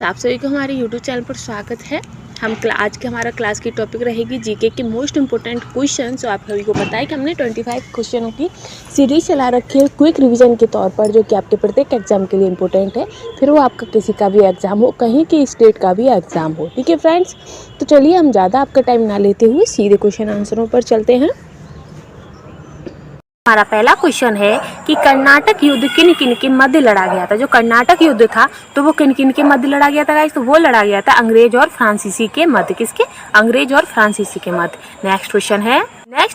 आप सभी को हमारे YouTube चैनल पर स्वागत है। आज के हमारा क्लास की टॉपिक रहेगी जीके के मोस्ट इंपॉर्टेंट क्वेश्चन। तो आप सभी को पता है कि हमने 25 क्वेश्चनों की सीरीज चला रखी है क्विक रिवीजन के तौर पर, जो कि आपके प्रत्येक एग्जाम के लिए इंपॉर्टेंट है। फिर वो आपका किसी का भी एग्जाम हो, कहीं के स्टेट का भी एग्जाम हो। ठीक है फ्रेंड्स, तो चलिए हम ज़्यादा आपका टाइम ना लेते हुए सीधे क्वेश्चन आंसरों पर चलते हैं। हमारा पहला क्वेश्चन है कि कर्नाटक युद्ध किन किन के मध्य लड़ा गया था। जो कर्नाटक युद्ध था तो वो किन किन के मध्य लड़ा गया था गाइस? तो वो लड़ा गया था अंग्रेज और फ्रांसीसी के मध्य। किसके? अंग्रेज और फ्रांसीसी के मध्य। नेक्स्ट क्वेश्चन है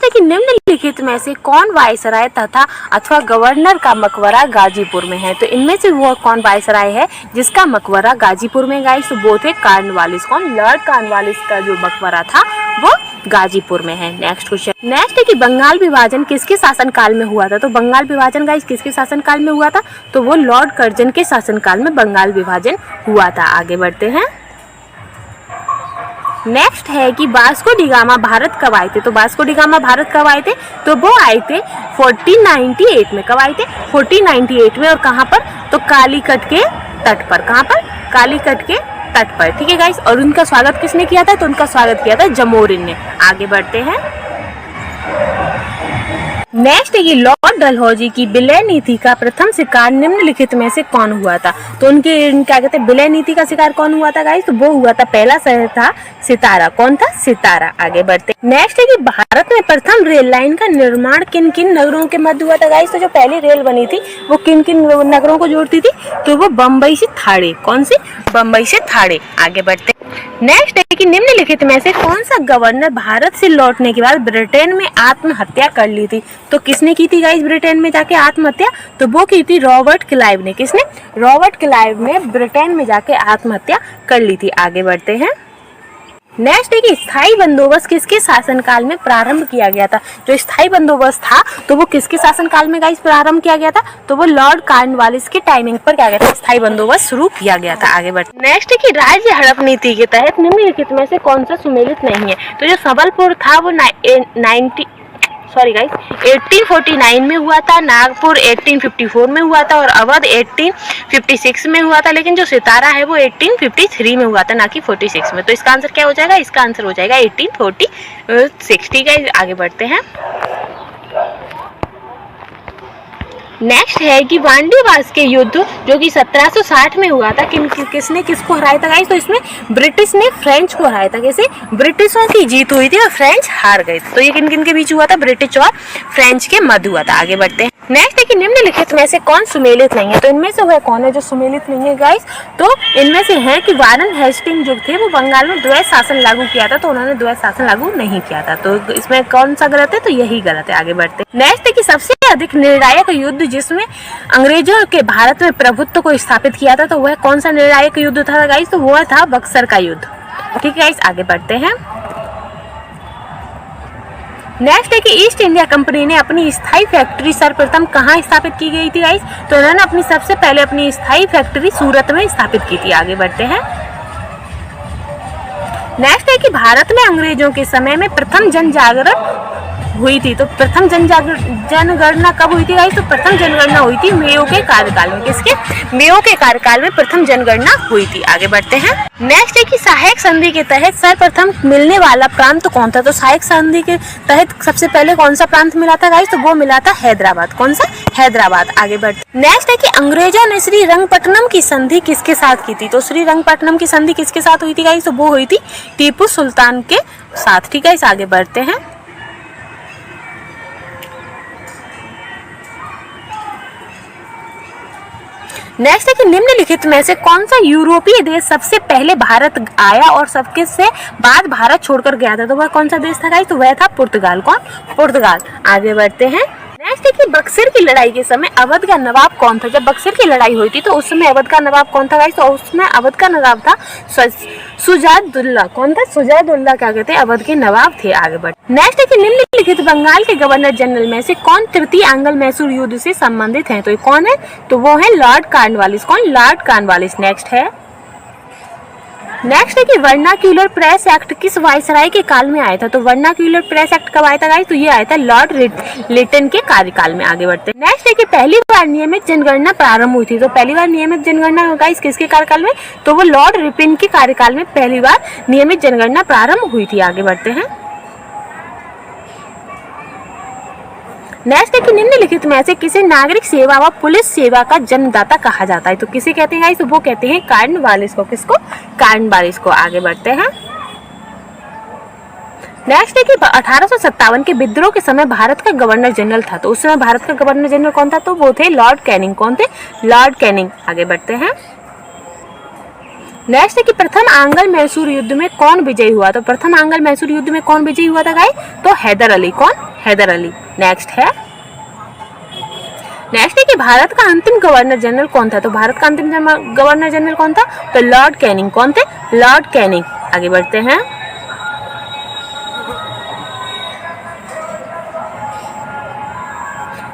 कि निम्नलिखित में से कौन वायसराय तथा अथवा गवर्नर का मकबरा गाजीपुर में है? तो इनमें से वो कौन वायसराय है जिसका मकबरा गाजीपुर में? गाइस तो वो थे कॉर्नवालिस। कौन? लॉर्ड कॉर्नवालिस का जो मकबरा था वो गाजीपुर में है। नेक्स्ट क्वेश्चन है कि बंगाल विभाजन किसके शासनकाल में हुआ था? तो बंगाल विभाजन गाइस किसके शासनकाल में हुआ था? तो वो लॉर्ड कर्जन के शासनकाल में बंगाल विभाजन हुआ था। आगे बढ़ते हैं। नेक्स्ट है कि वास्को डी गामा भारत कब आए थे? तो वास्को डी गामा भारत कब आए थे? तो वो आए थे 1498 में। कब आए थे? 1498 में। और कहाँ पर? तो कालीकट के तट पर। कहाँ पर? कालीकट के तट पर। ठीक है गाइस। और उनका स्वागत किसने किया था? तो उनका स्वागत किया था जमोरिन ने। आगे बढ़ते हैं। नेक्स्ट है कि लॉर्ड डलहौजी की विलय नीति का प्रथम शिकार निम्नलिखित में से कौन हुआ था? तो उनके क्या कहते हैं, विलय नीति का शिकार कौन हुआ था गाइस? तो वो हुआ था, पहला शहर था सितारा। कौन था? सितारा। आगे बढ़ते हैं। नेक्स्ट है कि भारत में प्रथम रेल लाइन का निर्माण किन किन नगरों के मध्य हुआ था गाइस? तो जो पहली रेल बनी थी वो किन किन नगरों को जोड़ती थी? तो वो बम्बई से थाड़े। कौन सी? बम्बई से थाड़े। आगे बढ़ते हैं। नेक्स्ट है कि निम्नलिखित में से कौन सा गवर्नर भारत से लौटने के बाद ब्रिटेन में आत्महत्या कर ली थी? तो किसने की थी गाइस ब्रिटेन में जाके आत्महत्या? तो वो की थी रॉबर्ट क्लाइव ने। किसने? रॉबर्ट क्लाइव ने ब्रिटेन में जाके आत्महत्या कर ली थी। आगे बढ़ते हैं। नेक्स्ट है कि स्थायी बंदोबस्त किसके शासनकाल में प्रारंभ किया गया था? जो स्थायी बंदोबस्त था तो वो किसके शासनकाल में गाइस प्रारंभ किया गया था? तो वो लॉर्ड कॉर्नवालिस के टाइमिंग पर क्या गया था? स्थायी बंदोबस्त शुरू किया गया था। आगे बढ़ते। नेक्स्ट है कि राज्य हड़प नीति के तहत निम्नलिखित में से कौन सा सुमेलित नहीं है? तो जो सबलपुर था वो 1849 में हुआ था, नागपुर 1854 में हुआ था और अवध 1856 में हुआ था। लेकिन जो सितारा है वो 1853 में हुआ था, ना कि 46 में। तो इसका आंसर क्या हो जाएगा? इसका आंसर हो जाएगा 1846। ठीक है, आगे बढ़ते हैं। नेक्स्ट है कि वांडीवास के युद्ध जो कि 1760 में हुआ था, किसने किसको हराया था गाइस? तो इसमें ब्रिटिश ने फ्रेंच को हराया था। कैसे? ब्रिटिशों की जीत हुई थी और फ्रेंच हार गए थे। तो ये किन किन के बीच हुआ था? ब्रिटिश और फ्रेंच के मध्य हुआ था। आगे बढ़ते हैं। नेक्स्ट है कि निम्नलिखित में से कौन सुमेलित नहीं है? तो इनमें से वह कौन है जो सुमेलित नहीं है गाइस? तो इनमें से है कि वारन हेस्टिंग जो थे वो बंगाल में द्वैध शासन लागू किया था, तो उन्होंने द्वैध शासन लागू नहीं किया था। तो इसमें कौन सा गलत है? तो यही गलत है। आगे बढ़ते हैं। नेक्स्ट है कि सबसे अधिक निर्णायक युद्ध जिसमें अंग्रेजों के भारत में प्रभुत्व को स्थापित किया था, तो वह कौन सा निर्णायक युद्ध था गाइस? तो वह था बक्सर का युद्ध। ठीक है गाइस, आगे बढ़ते हैं। नेक्स्ट है कि ईस्ट इंडिया कंपनी ने अपनी स्थायी फैक्ट्री सर्वप्रथम कहाँ स्थापित की गई थी गाइस? तो उन्होंने अपनी सबसे पहले अपनी स्थायी फैक्ट्री सूरत में स्थापित की थी। आगे बढ़ते हैं। नेक्स्ट है कि भारत में अंग्रेजों के समय में प्रथम जन जागरण हुई थी। तो प्रथम जनगणना कब हुई थी गाइस? तो प्रथम जनगणना हुई थी मेयो के कार्यकाल में। किसके? मेयो के कार्यकाल में प्रथम जनगणना हुई थी। आगे बढ़ते हैं। नेक्स्ट है कि सहायक संधि के तहत सर्वप्रथम मिलने वाला प्रांत कौन था? तो सहायक संधि के तहत सबसे पहले कौन सा प्रांत मिला था गाइस? तो वो मिला था हैदराबाद। कौन सा? हैदराबाद। आगे बढ़ते। नेक्स्ट है कि अंग्रेजों ने श्रीरंगपट्टनम की संधि किसके साथ की थी? तो श्रीरंगपट्टनम की संधि किसके साथ हुई थी गाइस? तो वो हुई थी टीपू सुल्तान के साथ। ठीक है, इस आगे बढ़ते हैं। नेक्स्ट है कि निम्नलिखित में से कौन सा यूरोपीय देश सबसे पहले भारत आया और सबके से बाद भारत छोड़कर गया था? तो वह कौन सा देश था गाइस? तो वह था पुर्तगाल। कौन? पुर्तगाल। आगे बढ़ते हैं। नेक्स्ट है कि बक्सर की लड़ाई के समय अवध का नवाब कौन था? जब बक्सर की लड़ाई हुई थी तो उस समय अवध का नवाब कौन था गाइस? तो उसमें अवध का नवाब था सुजादुल्ला। कौन था? सुजादुल्ला क्या कहते हैं? अवध के नवाब थे। आगे बढ़। नेक्स्ट है कि निम्नलिखित बंगाल के गवर्नर जनरल में से कौन तृतीय आंग्ल मैसूर युद्ध से संबंधित है? तो ये कौन है? तो वो है लॉर्ड कॉर्नवालिस। कौन? Lord Cornwallis. नेक्स्ट है। नेक्स्ट है कि वर्नाक्यूलर प्रेस एक्ट किस वायसराय के काल में आया था। तो वर्नाक्यूलर प्रेस एक्ट कब आया था गाइस, तो ये आया था लॉर्ड लिटन के कार्यकाल में। आगे बढ़ते हैं। नेक्स्ट है कि पहली बार नियमित जनगणना प्रारंभ हुई थी। तो पहली बार नियमित जनगणना गाइस किसके कार्यकाल में, तो वो लॉर्ड रिपन के कार्यकाल में पहली बार नियमित जनगणना प्रारंभ हुई थी। आगे बढ़ते हैं। नेक्स्ट है कि निम्नलिखित में से किसे नागरिक सेवा व पुलिस सेवा का जन्मदाता कहा जाता है। तो किसे कहते हैं गाइस, तो वो कहते हैं कॉर्नवालिस को। किसको, कॉर्नवालिस को। आगे बढ़ते हैं। नेक्स्ट है कि 1857 के विद्रोह के समय भारत का गवर्नर जनरल था। तो उस समय भारत का गवर्नर जनरल कौन था, तो वो थे लॉर्ड कैनिंग। कौन थे, लॉर्ड कैनिंग। आगे बढ़ते हैं। नेक्स्ट है कि प्रथम आंग्ल मैसूर युद्ध में कौन विजयी हुआ। तो प्रथम आंग्ल मैसूर युद्ध में कौन विजयी हुआ था गाइस, तो हैदर अली। कौन, हैदर अली। नेक्स्ट है कि भारत का अंतिम गवर्नर जनरल कौन था। तो भारत का अंतिम गवर्नर जनरल कौन था, तो लॉर्ड कैनिंग। कौन थे, लॉर्ड कैनिंग। आगे बढ़ते हैं।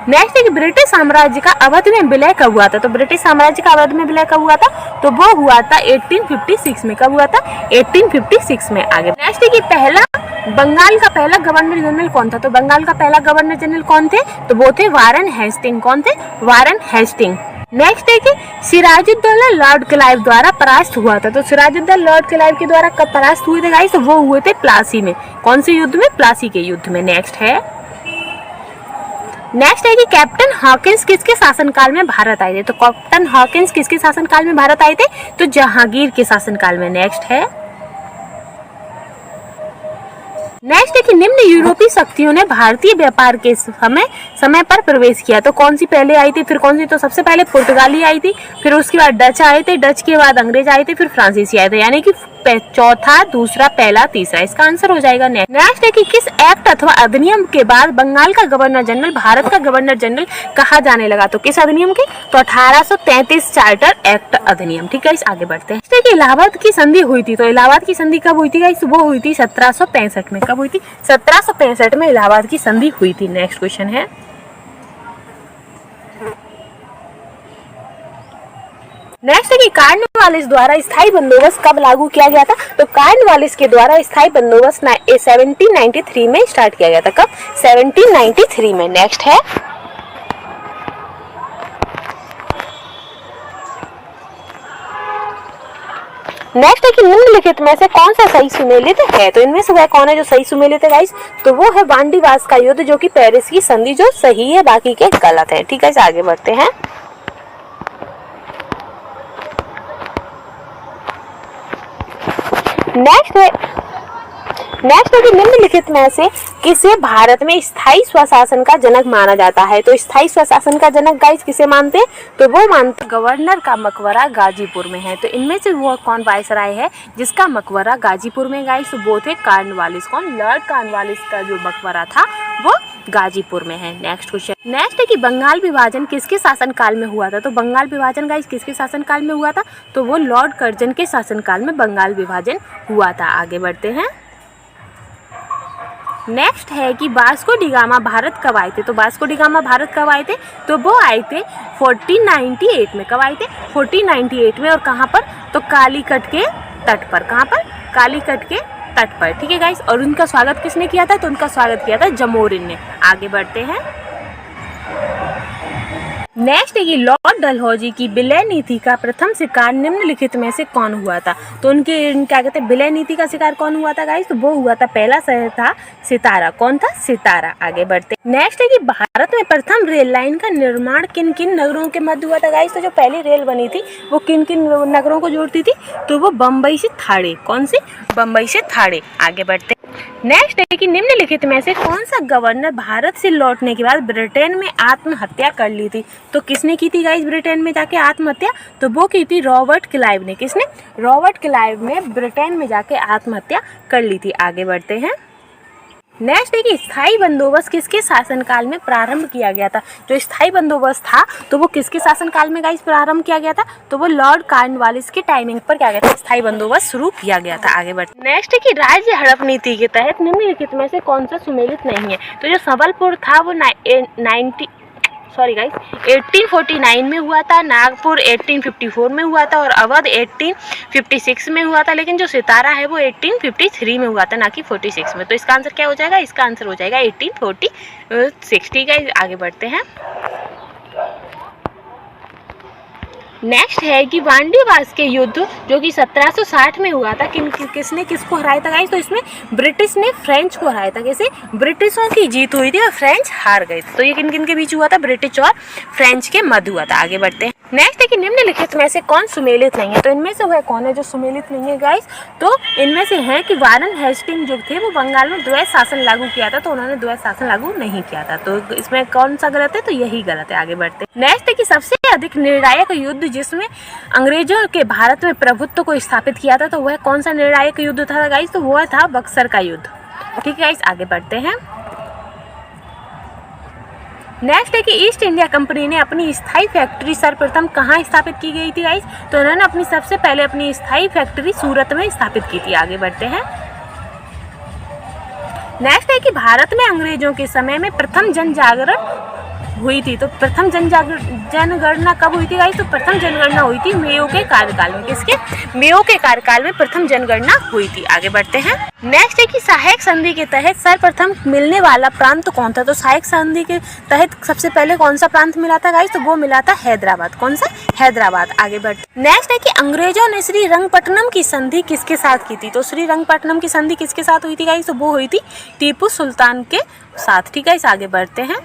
नेक्स्ट है कि ब्रिटिश साम्राज्य का अवध में विलय कब हुआ था। तो ब्रिटिश साम्राज्य का अवध में विलय कब हुआ था, तो वो हुआ था 1856 में। कब हुआ था, 1856 में। आगे नेक्स्ट है कि बंगाल का पहला गवर्नर जनरल कौन था। तो बंगाल का पहला गवर्नर जनरल कौन थे, तो वो थे वारन हेस्टिंग। कौन थे, वारन हेस्टिंग। नेक्स्ट है कि सिराजुद्दौला लॉर्ड क्लाइव द्वारा परास्त हुआ था। तो सिराजुद्दौला लॉर्ड क्लाइव के द्वारा कब परास्त हुए थे गाइस, तो वो हुए थे प्लासी में। कौन से युद्ध में, प्लासी के युद्ध में। नेक्स्ट है कि कैप्टन हॉकिंस किसके शासनकाल में भारत आए थे। तो कैप्टन हॉकिंस किसके शासनकाल में भारत आए थे, तो जहांगीर के शासनकाल में। नेक्स्ट है कि निम्न यूरोपीय शक्तियों ने भारतीय व्यापार के समय पर प्रवेश किया। तो कौन सी पहले आई थी, फिर कौन सी, तो सबसे पहले पुर्तगाली आई थी, फिर उसके बाद डच आए थे, डच के बाद अंग्रेज आए थे, फिर फ्रांसीसी आए थे। यानी कि चौथा, दूसरा, पहला, तीसरा, इसका आंसर हो जाएगा। नेक्स्ट है कि किस एक्ट अथवा अधिनियम के बाद बंगाल का गवर्नर जनरल भारत का गवर्नर जनरल कहा जाने लगा। तो किस अधिनियम के, तो 1833 चार्टर एक्ट अधिनियम। ठीक है, आगे बढ़ते हैं। इलाहाबाद की संधि हुई थी। तो इलाहाबाद की संधि कब हुई थी गाइस, वो हुई थी 1765 में। कब हुई थी, 1765 में इलाहाबाद की संधि हुई थी। नेक्स्ट क्वेश्चन है। नेक्स्ट है कि कॉर्नवालिस द्वारा स्थायी बंदोबस्त कब लागू किया गया था। तो कॉर्नवालिस के द्वारा स्थायी बंदोबस्त 1793 में स्टार्ट किया गया था। कब, 1793 में। नेक्स्ट है कि निम्नलिखित में से कौन सा सही सुमेलित है। तो इनमें से वह कौन है जो सही सुमेलित है गाइस, तो वो है वांडीवास का युद्ध, जो कि पेरिस की संधि जो सही है, बाकी के गलत है। ठीक है, आगे बढ़ते हैं। नेक्स्ट है कि निम्नलिखित में से किसे भारत में स्थायी स्वशासन का जनक माना जाता है। तो स्थायी स्वशासन का जनक गाइस किसे मानते हैं, तो वो मानते गवर्नर का मकबरा गाजीपुर में है। तो इनमें से वो कौन वायसराय है जिसका मकबरा गाजीपुर में गाइस, तो वो थे कॉर्नवालिस। कौन, लॉर्ड कॉर्नवालिस का जो मकबरा था वो गाजीपुर में है। Next question. नेक्स्ट है कि बंगाल विभाजन किसके शासनकाल में हुआ था। तो बंगाल विभाजन गाइस किसके शासनकाल में हुआ था, तो वो लॉर्ड कर्जन के शासनकाल में बंगाल विभाजन हुआ था। आगे बढ़ते हैं। नेक्स्ट है कि वास्को डी गामा भारत कब आए थे। तो वास्को डी गामा भारत कब आए थे, तो वो आए थे 1498 में। कब आए थे, 1498 में। और कहाँ पर, तो कालीकट के तट पर। कहाँ पर, कालीकट के तट पर। ठीक है गाइस, और उनका स्वागत किसने किया था, तो उनका स्वागत किया था जमोरिन ने। आगे बढ़ते हैं। नेक्स्ट है कि लॉर्ड डलहौजी की विलय नीति का प्रथम शिकार निम्नलिखित में से कौन हुआ था। तो उनके क्या कहते हैं, विलय नीति का शिकार कौन हुआ था गाइस, तो वो हुआ था, पहला शहर था सितारा। कौन था, सितारा। आगे बढ़ते। नेक्स्ट है कि भारत में प्रथम रेल लाइन का निर्माण किन किन नगरों के मध्य हुआ था गाइस। तो जो पहली रेल बनी थी वो किन किन नगरों को जोड़ती थी, तो वो बम्बई से थाड़े। कौन सी, बम्बई से थाड़े। आगे बढ़ते। नेक्स्ट है कि निम्नलिखित में से कौन सा गवर्नर भारत से लौटने के बाद ब्रिटेन में आत्महत्या कर ली थी। तो किसने की थी गाइस ब्रिटेन में जाके आत्महत्या, तो वो की थी रॉबर्ट क्लाइव ने। किसने, रॉबर्ट क्लाइव ने ब्रिटेन में जाके आत्महत्या कर ली थी। आगे बढ़ते हैं। नेक्स्ट है कि स्थायी बंदोबस्त किसके शासनकाल में प्रारंभ किया गया था। जो स्थायी बंदोबस्त था तो वो किसके शासनकाल में गाइस प्रारंभ किया गया था, तो वो लॉर्ड कॉर्नवालिस के टाइमिंग पर क्या गया था, स्थायी बंदोबस्त शुरू किया गया था। आगे बढ़ते। नेक्स्ट है कि राज्य हड़प नीति के तहत निम्नलिखित में से कौन सा सुमेलित नहीं है। तो जो संबलपुर था वो सॉरी गाइस 1849 में हुआ था, नागपुर 1854 में हुआ था और अवध 1856 में हुआ था, लेकिन जो सितारा है वो 1853 में हुआ था, ना कि 46 में। तो इसका आंसर क्या हो जाएगा? इसका आंसर हो जाएगा 1846। ठीक है, आगे बढ़ते हैं। नेक्स्ट है कि वांडीवास के युद्ध जो कि 1760 में हुआ था, किसने किसको हराया था गाइस? तो इसमें ब्रिटिश ने फ्रेंच को हराया था। कैसे? ब्रिटिशों की जीत हुई थी और फ्रेंच हार गए थे। तो ये किन किन के बीच हुआ था? ब्रिटिश और फ्रेंच के मध्य हुआ था। आगे बढ़ते हैं। नेक्स्ट है कि निम्नलिखित में से कौन सुमेलित नहीं है? तो इनमें से वह कौन है जो सुमेलित नहीं है गाइस? तो इनमें से है कि वारन हेस्टिंग जो थे वो बंगाल में द्वैत शासन लागू किया था, तो उन्होंने द्वैत शासन लागू नहीं किया था। तो इसमें कौन सा गलत है? तो यही गलत है। आगे बढ़ते हैं। नेक्स्ट है कि सबसे अधिक निर्णायक युद्ध जिसमें अंग्रेजों के भारत में प्रभुत्व को स्थापित किया था, तो वह कौन सा निर्णायक युद्ध था गाइस? तो वह था बक्सर का युद्ध। ठीक है गाइस, आगे बढ़ते हैं। नेक्स्ट है कि ईस्ट इंडिया कंपनी ने अपनी स्थायी फैक्ट्री सर्वप्रथम कहाँ स्थापित की गई थी गाइस? तो उन्होंने सबसे पहले अपनी स्थायी फैक्ट्री सूरत में स्थापित की थी। आगे बढ़ते हैं। नेक्स्ट है कि भारत में अंग्रेजों के समय में प्रथम जन जागरण हुई थी। तो प्रथम जनगणना कब हुई थी गाइस? तो प्रथम जनगणना हुई थी मेयो के कार्यकाल में। किसके? मेयो के कार्यकाल में प्रथम जनगणना हुई थी। आगे बढ़ते हैं। नेक्स्ट है कि सहायक संधि के तहत सर्वप्रथम मिलने वाला प्रांत कौन था? तो सहायक संधि के तहत सबसे पहले कौन सा प्रांत मिला था गाइस? तो वो मिला था हैदराबाद। कौन सा? हैदराबाद। आगे बढ़ते। नेक्स्ट है कि अंग्रेजों ने श्रीरंगपट्टनम की संधि किसके साथ की थी? तो श्रीरंगपट्टनम की संधि किसके साथ हुई थी गाइस? तो वो हुई थी टीपू सुल्तान के साथ। ठीक है, इस आगे बढ़ते हैं।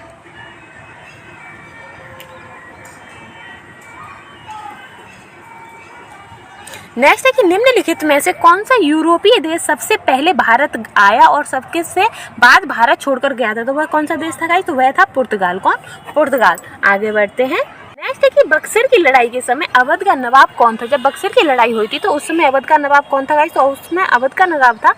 नेक्स्ट है कि निम्नलिखित में से कौन सा यूरोपीय देश सबसे पहले भारत आया और सबके से बाद भारत छोड़कर गया था? तो वह कौन सा देश था गाइस? तो वह था पुर्तगाल। कौन? पुर्तगाल। आगे बढ़ते हैं। नेक्स्ट है कि बक्सर की लड़ाई के समय अवध का नवाब कौन था? जब बक्सर की लड़ाई हुई थी तो उस समय अवध का नवाब कौन था गाइस? तो उसमें अवध का नवाब था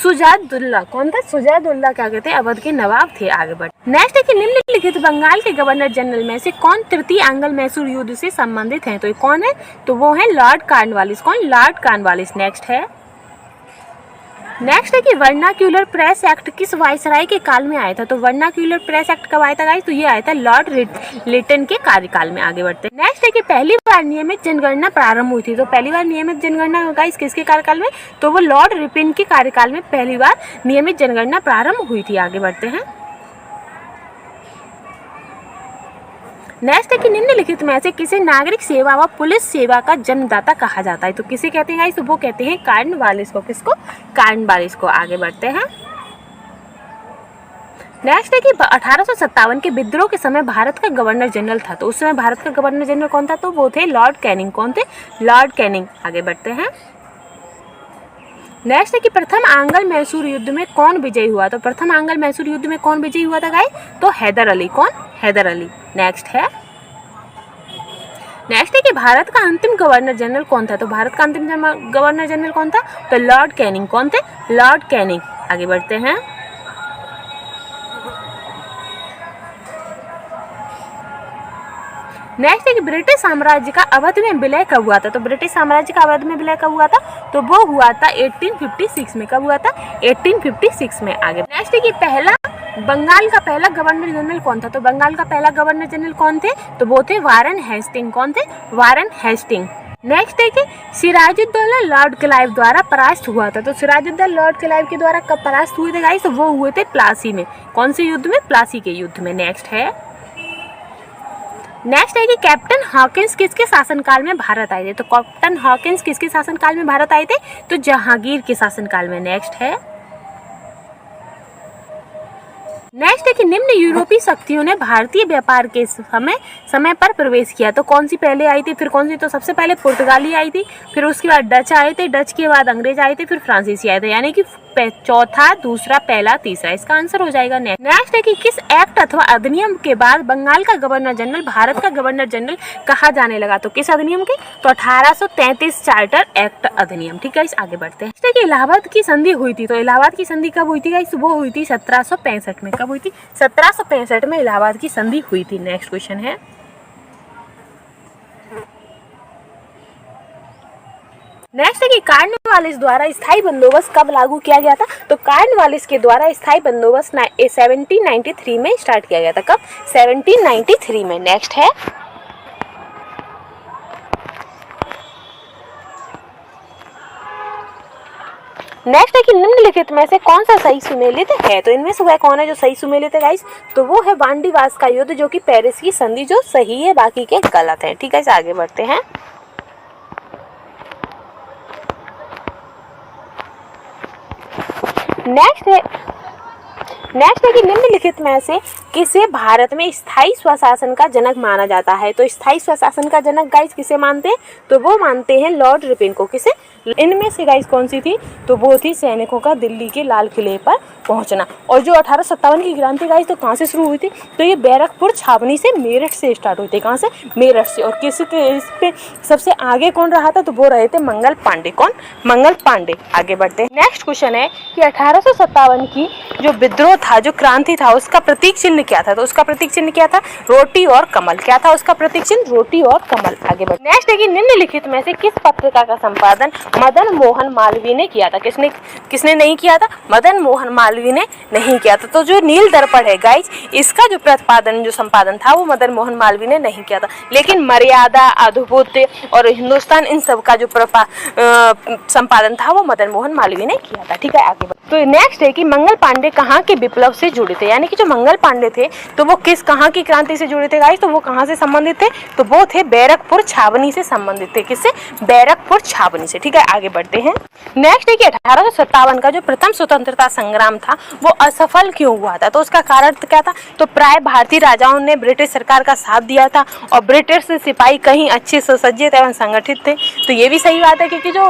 सुजादुल्ला। कौन था? सुजादुल्ला क्या कहते हैं? अवध के नवाब थे। आगे बढ़। नेक्स्ट है कि निम्नलिखित बंगाल के गवर्नर जनरल में से कौन तृतीय एंग्लो मैसूर युद्ध से संबंधित है? तो ये कौन है? तो वो है लॉर्ड कॉर्नवालिस। कौन? Lord Cornwallis. नेक्स्ट है। नेक्स्ट है कि वर्नाक्यूलर प्रेस एक्ट किस वायसराय के काल में आया था? तो वर्नाक्यूलर प्रेस एक्ट कब आया था गाइस? तो ये आया था लॉर्ड लिटन के कार्यकाल में। आगे बढ़ते हैं। नेक्स्ट है कि पहली बार नियमित जनगणना प्रारंभ हुई थी। तो पहली बार नियमित जनगणना गाइस किसके कार्यकाल में? तो वो लॉर्ड रिपन के कार्यकाल में पहली बार नियमित जनगणना प्रारंभ हुई थी। आगे बढ़ते हैं। नेक्स्ट है कि निम्नलिखित में से किसे नागरिक सेवा व पुलिस सेवा का जन्मदाता कहा जाता है? तो किसे कहते हैं गाइस? तो वो कहते हैं कॉर्नवालिस को। किसको? कॉर्नवालिस को। आगे बढ़ते हैं। नेक्स्ट है कि 1857 के विद्रोह के समय भारत का गवर्नर जनरल था। तो उस समय भारत का गवर्नर जनरल कौन था? तो वो थे लॉर्ड कैनिंग। कौन थे? Lord Canning. आगे बढ़ते हैं। नेक्स्ट है कि प्रथम आंग्ल मैसूर युद्ध में कौन विजयी हुआ? तो प्रथम आंग्ल मैसूर युद्ध में कौन विजयी हुआ था गाइस? तो हैदर अली। कौन? हैदर अली। नेक्स्ट है। नेक्स्ट है कि भारत का अंतिम गवर्नर जनरल कौन था? तो भारत का अंतिम गवर्नर जनरल कौन था? तो लॉर्ड कैनिंग। कौन थे? Lord Canning. आगे बढ़ते हैं। नेक्स्ट है कि ब्रिटिश साम्राज्य का अवध में विलय कब हुआ था? तो ब्रिटिश साम्राज्य का अवध में विलय कब हुआ था? तो वो हुआ था 1856 में। कब हुआ था? 1856 में। आगे नेक्स्ट है कि बंगाल का पहला गवर्नर जनरल कौन था? तो बंगाल का पहला गवर्नर जनरल कौन थे? तो वो थे वारन हेस्टिंग। कौन थे? वारन हेस्टिंग। नेक्स्ट है कि सिराजुद्दौला लॉर्ड क्लाइव द्वारा परास्त हुआ था। तो सिराजुद्दौला लॉर्ड क्लाइव के द्वारा कब परास्त हुए थे गाइस? तो वो हुए थे प्लासी में। कौन से युद्ध में? प्लासी के युद्ध में। नेक्स्ट है। नेक्स्ट है कि कैप्टन हॉकिंस किसके शासनकाल में भारत आए थे? तो कैप्टन हॉकिंस किसके शासनकाल में भारत आए थे? तो जहांगीर के शासनकाल में। नेक्स्ट है। नेक्स्ट है कि निम्न यूरोपीय शक्तियों ने भारतीय व्यापार के समय पर प्रवेश किया। तो कौन सी पहले आई थी, फिर कौन सी? तो सबसे पहले पुर्तगाली आई थी, फिर उसके बाद डच आए थे, डच के बाद अंग्रेज आए थे, फिर फ्रांसीसी आए थे। यानी कि चौथा, दूसरा, पहला, तीसरा। इसका आंसर हो जाएगा नेक्स्ट है कि किस एक्ट अथवा अधिनियम के बाद बंगाल का गवर्नर जनरल भारत का गवर्नर जनरल कहा जाने लगा? तो किस अधिनियम के? तो 1833 चार्टर एक्ट अधिनियम। ठीक है, इस आगे बढ़ते हैं। कि इलाहाबाद की संधि हुई थी। तो इलाहाबाद की संधि कब हुई थी गाइस? वो हुई थी 1765 में। कब हुई थी? 1765 में इलाहाबाद की संधि हुई थी। नेक्स्ट क्वेश्चन है। नेक्स्ट है कि कार्नवालिस द्वारा स्थायी बंदोबस्त कब लागू किया गया था? तो कार्नवालिस के द्वारा स्थायी बंदोबस्त 1793 में स्टार्ट किया गया था। कब? 1793 में। नेक्स्ट है नेक्स्ट है कि निम्नलिखित में से कौन सा सही सुमेलित है? तो इनमें से वह कौन है जो सही सुमेलित है गाइस? तो वो है वांडीवास का युद्ध, जो कि पेरिस की संधि, जो सही है, बाकी के गलत है। ठीक है, इसे आगे बढ़ते हैं। नेक्स्ट है कि निम्नलिखित में से किसे भारत में स्थायी स्वशासन का जनक माना जाता है? तो स्थायी स्वशासन का जनक गाइस किसे मानते हैं? तो वो मानते हैं लॉर्ड रिपन को। किसे? इनमें से गाइस कौन सी थी? तो वो थी सैनिकों का दिल्ली के लाल किले पर पहुंचना। और जो 1857 की क्रांति गाइस, तो कहाँ से शुरू हुई थी? तो ये बैरकपुर छावनी से, मेरठ से स्टार्ट हुई थी। कहाँ से? मेरठ से। और किस इस पे सबसे आगे कौन रहा था? तो वो रहे थे मंगल पांडे। कौन? मंगल पांडे। आगे बढ़ते हैं। नेक्स्ट क्वेश्चन है कि 1857 की जो विद्रोह था, जो क्रांति था, उसका प्रतीक चिन्ह क्या था? तो उसका प्रतीक चिन्ह क्या था? रोटी और कमल। क्या था उसका प्रतीक चिन्ह? रोटी और कमल। आगे बढ़ते। नेक्स्ट है कि निम्नलिखित में से किस पत्रिका का संपादन मदन मोहन मालवीय ने किया था? किसने नहीं किया था? मदन मोहन मालवीय ने नहीं किया था। तो जो नील दर्पण है गाइस, इसका जो प्रतिपादन, जो संपादन था, वो मदन मोहन मालवीय ने नहीं किया था। लेकिन मर्यादा, अद्भुत और हिंदुस्तान, इन सब का जो संपादन था, वो मदन मोहन मालवीय ने किया था। ठीक है, आगे बढ़ते। तो नेक्स्ट है कि मंगल पांडे कहाँ के विप्लव से जुड़े थे? यानी कि जो मंगल पांडे थे, तो वो कहाँ की क्रांति से जुड़े थे गाइस? तो वो कहाँ से संबंधित थे? तो वो थे बैरकपुर छावनी से संबंधित थे। किससे? बैरकपुर छावनी से। ठीक है, आगे बढ़ते हैं। नेक्स्ट है कि 1857 का जो प्रथम स्वतंत्रता संग्राम था, वो असफल क्यों हुआ था? तो उसका कारण क्या था? तो प्राय भारतीय राजाओं ने ब्रिटिश सरकार का साथ दिया था और ब्रिटिश सिपाही कहीं अच्छे सुसज्जित एवं संगठित थे। तो ये भी सही बात है, क्योंकि जो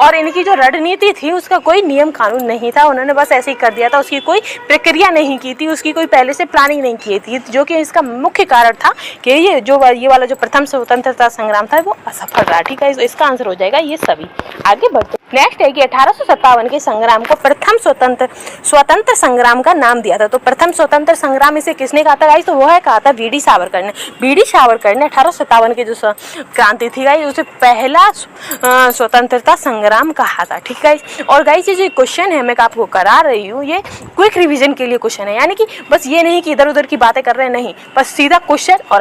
और इनकी जो रणनीति थी, उसका कोई नियम कानून नहीं था। उन्होंने बस ऐसे ही कर दिया था, उसकी कोई प्रक्रिया नहीं की थी, उसकी कोई पहले से प्लानिंग नहीं की थी, जो कि इसका मुख्य कारण था कि ये वाला जो प्रथम स्वतंत्रता संग्राम था, वो असफल रहा। ठीक है, इसका आंसर हो जाएगा ये सभी। आगे बढ़ते। नेक्स्ट है कि 1857 के संग्राम को प्रथम स्वतंत्र संग्राम का नाम दिया था। तो प्रथम स्वतंत्र संग्राम इसे किसने कहा था गाइस? तो वह कहा था वीडी सावरकर ने। वीडी सावरकर ने 1857 की जो क्रांति थी गाइस, उसे पहला स्वतंत्रता संग्राम कहा था। ठीक है, और गाइस ये जो क्वेश्चन है मैं आपको करा रही हूँ, ये क्विक रिवीजन के लिए क्वेश्चन है। यानी कि बस ये नहीं कि इधर उधर की बातें कर रहे हैं, नहीं, बस सीधा क्वेश्चन और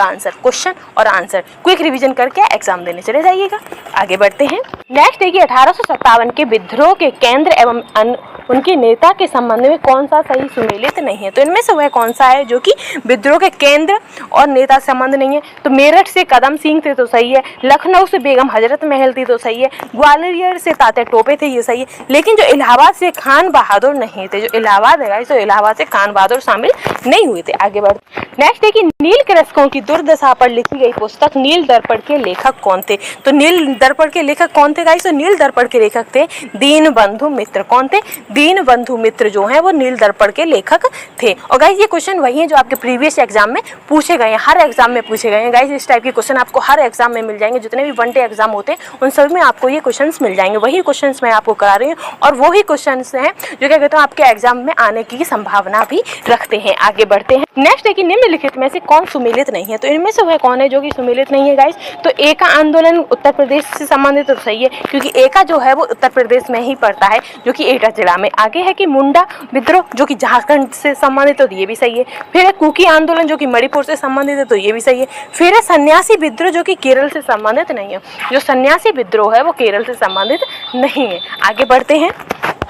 आंसर क्विक रिवीजन करके एग्जाम देने चले जाइएगा। आगे बढ़ते हैं। नेक्स्ट है कि 1857 के विद्रोह के केंद्र एवं उनके नेता के संबंध में कौन सा सही सुमेलित नहीं है? तो इनमें से वह कौन सा है जो कि विद्रोह के केंद्र और नेता संबंध नहीं है? तो मेरठ से कदम सिंह थे, तो सही है। लखनऊ से बेगम हजरत महल थी, तो सही है। ग्वालियर से तात्या टोपे थे, ये सही है। लेकिन जो इलाहाबाद से खान बहादुर नहीं थे, जो इलाहाबाद है गाइस, तो इलाहाबाद से खान बहादुर शामिल नहीं हुए थे। आगे बढ़। नेक्स्ट है कि नील कृषकों की दुर्दशा पर लिखी गई पुस्तक नील दर्पण के लेखक कौन थे? तो नील दर्पण के लेखक कौन थे गाइस? तो नील दर्पण के लेखक थे दीनबंधु मित्र। कौन थे? दीनबंधु मित्र जो है वो नील दर्पण के लेखक थे। और गाइस ये क्वेश्चन वही है जो आपके प्रीवियस एग्जाम में पूछे गए हैं, हर एग्जाम में पूछे गए हैं गाइस। इस टाइप के क्वेश्चन आपको हर एग्जाम में मिल जाएंगे, जितने भी वन डे एग्जाम होते हैं उन सब में आपको ये क्वेश्चंस मिल जाएंगे। वही क्वेश्चंस मैं आपको करा रही हूँ और वही क्वेश्चंस हैं जो क्या कहते हैं आपके एग्जाम में आने की संभावना भी रखते हैं। आगे बढ़ते हैं। नेक्स्ट है कि निम्नलिखित में से कौन सुमेलित नहीं है? तो इनमें से वह कौन है जो कि सुमेलित नहीं है गाइस? तो एका आंदोलन उत्तर प्रदेश से संबंधित, तो सही है, क्योंकि एका जो है वो उत्तर प्रदेश में ही पड़ता है, जो कि एटा जिला में। आगे है कि मुंडा विद्रोह जो कि झारखंड से संबंधित, तो ये भी सही है। फिर है कुकी आंदोलन जो कि मणिपुर से संबंधित है, तो ये भी सही है। फिर है सन्यासी विद्रोह जो कि केरल से संबंधित नहीं है। जो सन्यासी विद्रोह है वो केरल से संबंधित नहीं है। आगे बढ़ते हैं।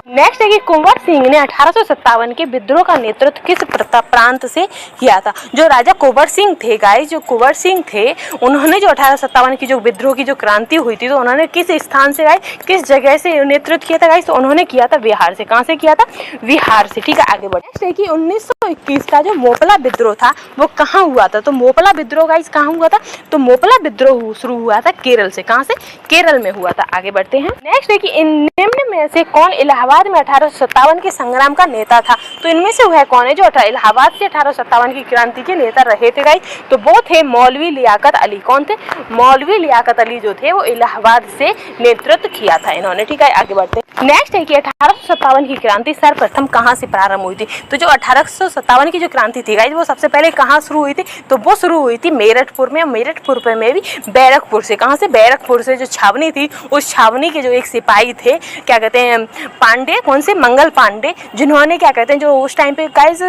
नेक्स्ट है कि कुंवर सिंह ने 1857 के विद्रोह का नेतृत्व किस प्रांत से किया था? जो राजा कुंवर सिंह थे गाइस, जो कुंवर सिंह थे, उन्होंने जो 1857 की जो विद्रोह की जो क्रांति हुई थी, तो उन्होंने किस स्थान से गाइस, किस जगह से नेतृत्व किया था गाइस? तो उन्होंने किया था बिहार से। कहाँ से किया था? बिहार से। ठीक है, आगे बढ़े। नेक्स्ट है कि 1921 का जो मोपला विद्रोह था वो कहाँ हुआ था? तो मोपला विद्रोह गाइस कहाँ हुआ था? तो मोपला विद्रोह शुरू हुआ था केरल से। कहाँ से? केरल में हुआ था। आगे बढ़ते हैं। नेक्स्ट है कि इन निम्न में से कौन इलाहाबाद में 1857 के संग्राम का नेता था? तो इनमें से वह कौन है जो इलाहाबाद से 1857 की क्रांति के नेता रहे थे गाइस? तो वो थे मौलवी लियाकत अली। कौन थे? मौलवी लियाकत अली जो थे वो इलाहाबाद से नेतृत्व किया था इन्होंने। ठीक है, आगे बढ़ते हैं। नेक्स्ट है कि 1857 की क्रांति सर्वप्रथम कहाँ से प्रारंभ हुई थी? तो जो 1857 की जो क्रांति थी गाइस वो सबसे पहले कहाँ शुरू हुई थी, तो वो शुरू हुई थी मेरठपुर में। मेरठपुर में भी बैरकपुर से, कहाँ से, बैरकपुर से जो छावनी थी, उस छावनी के जो एक सिपाही थे, क्या कहते हैं, पांडे, कौन से, मंगल पांडे, जिन्होंने क्या कहते हैं, जो उस टाइम पे गाइस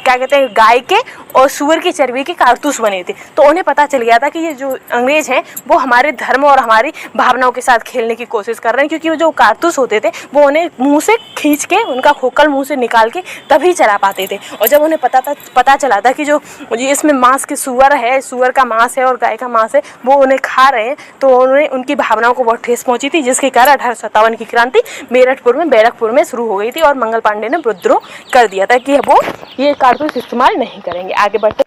क्या कहते हैं, गाय के और सूअर की चर्बी के कारतूस बने थे। तो उन्हें पता चल गया था कि ये जो अंग्रेज हैं वो हमारे धर्म और हमारी भावनाओं के साथ खेलने की कोशिश कर रहे हैं, क्योंकि वो जो कारतूस होते थे वो उन्हें मुंह से खींच के, उनका खोखल मुंह से निकाल के तभी चला पाते थे। और जब उन्हें पता चला था कि जो इसमें मांस के सूअर है, सूअर का मांस है और गाय का मांस है, वो उन्हें खा रहे हैं, तो उन्हें उनकी भावनाओं को बहुत ठेस पहुंची थी, जिसके कारण 1857 की क्रांति मेरठपुर में, बैरकपुर में शुरू हो गई थी और मंगल पांडे ने विद्रोह कर दिया था कि वो ये कारतूस इस्तेमाल नहीं करेंगे। आगे बढ़ते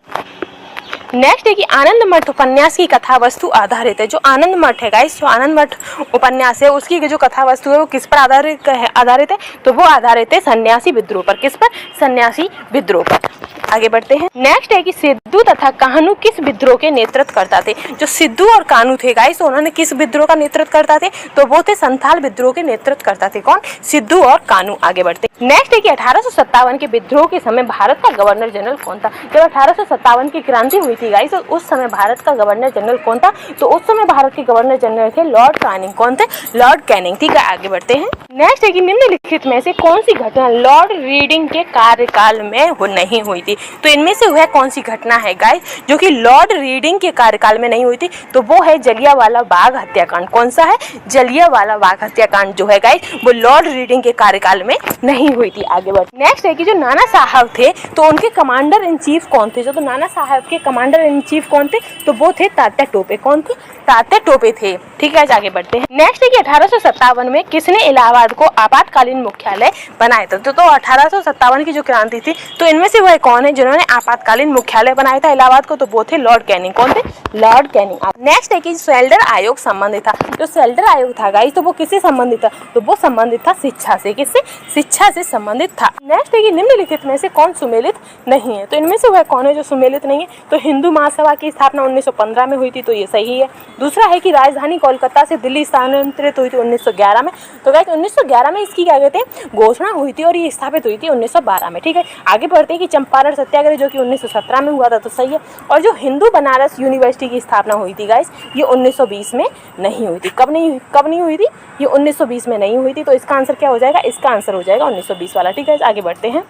नेक्स्ट है कि आनंद मठ उपन्यास की कथा वस्तु आधारित है। जो आनंद मठ है गाइस, जो आनंद मठ उपन्यास है उसकी जो कथा वस्तु है वो किस पर आधारित है, तो वो आधारित है सन्यासी विद्रोह पर। किस पर, सन्यासी विद्रोह पर। आगे बढ़ते हैं। नेक्स्ट है कि सिद्धू तथा कान्हू किस विद्रोह के नेतृत्व करता थे। जो सिद्धू और कान्हू थे गाइस, तो उन्होंने किस विद्रोह का नेतृत्व करता थे, तो वो थे संथाल विद्रोह के नेतृत्व करता थे। कौन, सिद्धू और कान्हू। आगे बढ़ते नेक्स्ट है कि 1857 के विद्रोह के समय भारत का गवर्नर जनरल कौन था। जब 1857 की क्रांति हुई थी गाइस, तो उस समय भारत का गवर्नर जनरल कौन था, तो उस समय भारत के गवर्नर जनरल थे लॉर्ड कैनिंग। कौन थे, लॉर्ड कैनिंग। ठीक है, आगे बढ़ते हैं। नेक्स्ट है कि निम्नलिखित में से कौन सी घटना लॉर्ड रीडिंग के कार्यकाल में नहीं हुई थी। तो इनमें से वह कौन सी घटना है गाइस जो कि लॉर्ड रीडिंग के कार्यकाल में नहीं हुई थी, तो वो है जलियांवाला बाग हत्याकांड। कौन सा है, जलियांवाला बाग हत्याकांड जो है गाइस वो लॉर्ड रीडिंग के कार्यकाल में नहीं हुई थी। आगे बढ़ नेक्स्ट है कि जो नाना साहब थे तो उनके कमांडर इन चीफ कौन थे। जो नाना साहब के कमांडर इन चीफ कौन थे, तो वो थे तात्या टोपे। कौन थे, तात्या टोपे थे। ठीक है, आगे बढ़ते हैं। नेक्स्ट है कि 1857 में किसने इलाहाबाद को आपातकालीन मुख्यालय बनाया था। तो 1857 की जो क्रांति थी, तो इनमें से वह कौन है जिन्होंने आपातकालीन मुख्यालय बनाया था इलाहाबाद को, तो वो थे लॉर्ड कैनिंग। कौन थे, लॉर्ड कैनिंग। नेक्स्ट है कि सेल्डर आयोग संबंधित था। जो सेल्डर आयोग था गाइस, तो वो किससे संबंधित था, तो वो संबंधित था शिक्षा से। किससे, शिक्षा से संबंधित था। नेक्स्ट है कि निम्नलिखित में से कौन सुमेलित नहीं है। तो इनमें से वह कौन है जो सुमेलित नहीं है, तो हिंदू महासभा की स्थापना 1915 में हुई थी, तो ये सही है। दूसरा है कि राजधानी कोलकाता से दिल्ली स्थानांतरित हुई थी 1911 में। तो गाइस 1911 में इसकी क्या कहते हैं, घोषणा हुई थी और ये स्थापित हुई थी 1912 में। ठीक है, आगे बढ़ते हैं कि चंपारण सत्याग्रह जो कि 1917 में हुआ था, तो सही है। और जो हिंदू बनारस यूनिवर्सिटी की स्थापना हुई थी गाइस, ये 1920 में नहीं हुई थी। कब नहीं हुई थी, ये 1920 में नहीं हुई थी। तो इसका आंसर क्या हो जाएगा, इसका आंसर हो जाएगा 1920 वाला। ठीक है, आगे बढ़ते हैं।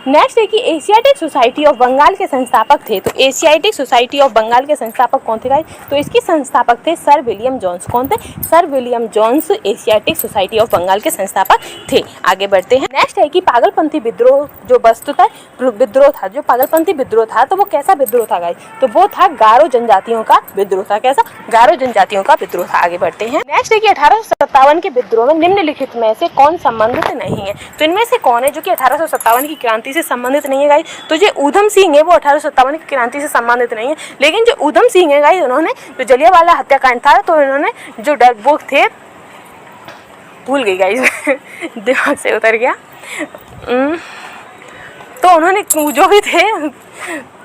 नेक्स्ट है कि एशियाटिक सोसाइटी ऑफ बंगाल के संस्थापक थे। तो एशियाटिक सोसाइटी ऑफ बंगाल के संस्थापक कौन थे गाइस, तो इसके संस्थापक थे सर विलियम जोन्स। कौन थे, sir William Jones Asiatic Society of Bengal के संस्थापक थे। आगे बढ़ते हैं। नेक्स्ट है कि पागलपंथी विद्रोह जो वस्तुतः विद्रोह था, जो पागलपंथी विद्रोह था, तो वो कैसा विद्रोह था गाइस, तो वो था गारो जनजातियों का विद्रोह था। कैसा, गारो जनजातियों का विद्रोह था। आगे बढ़ते हैं। नेक्स्ट है कि 1857 के विद्रोह में निम्नलिखित में से कौन संबंधित नहीं है। तो इनमें से कौन है जो कि 1857 की क्रांति से संबंधित नहीं है गाइस, तो जो ऊधम सिंह है वो 1857 की क्रांति से संबंधित नहीं है। लेकिन जो ऊधम सिंह है गाइस, उन्होंने जो जलियांवाला हत्याकांड था, तो इन्होंने जो वो थे, भूल गई गाइस दिमाग से उतर गया, तो उन्होंने जो भी थे,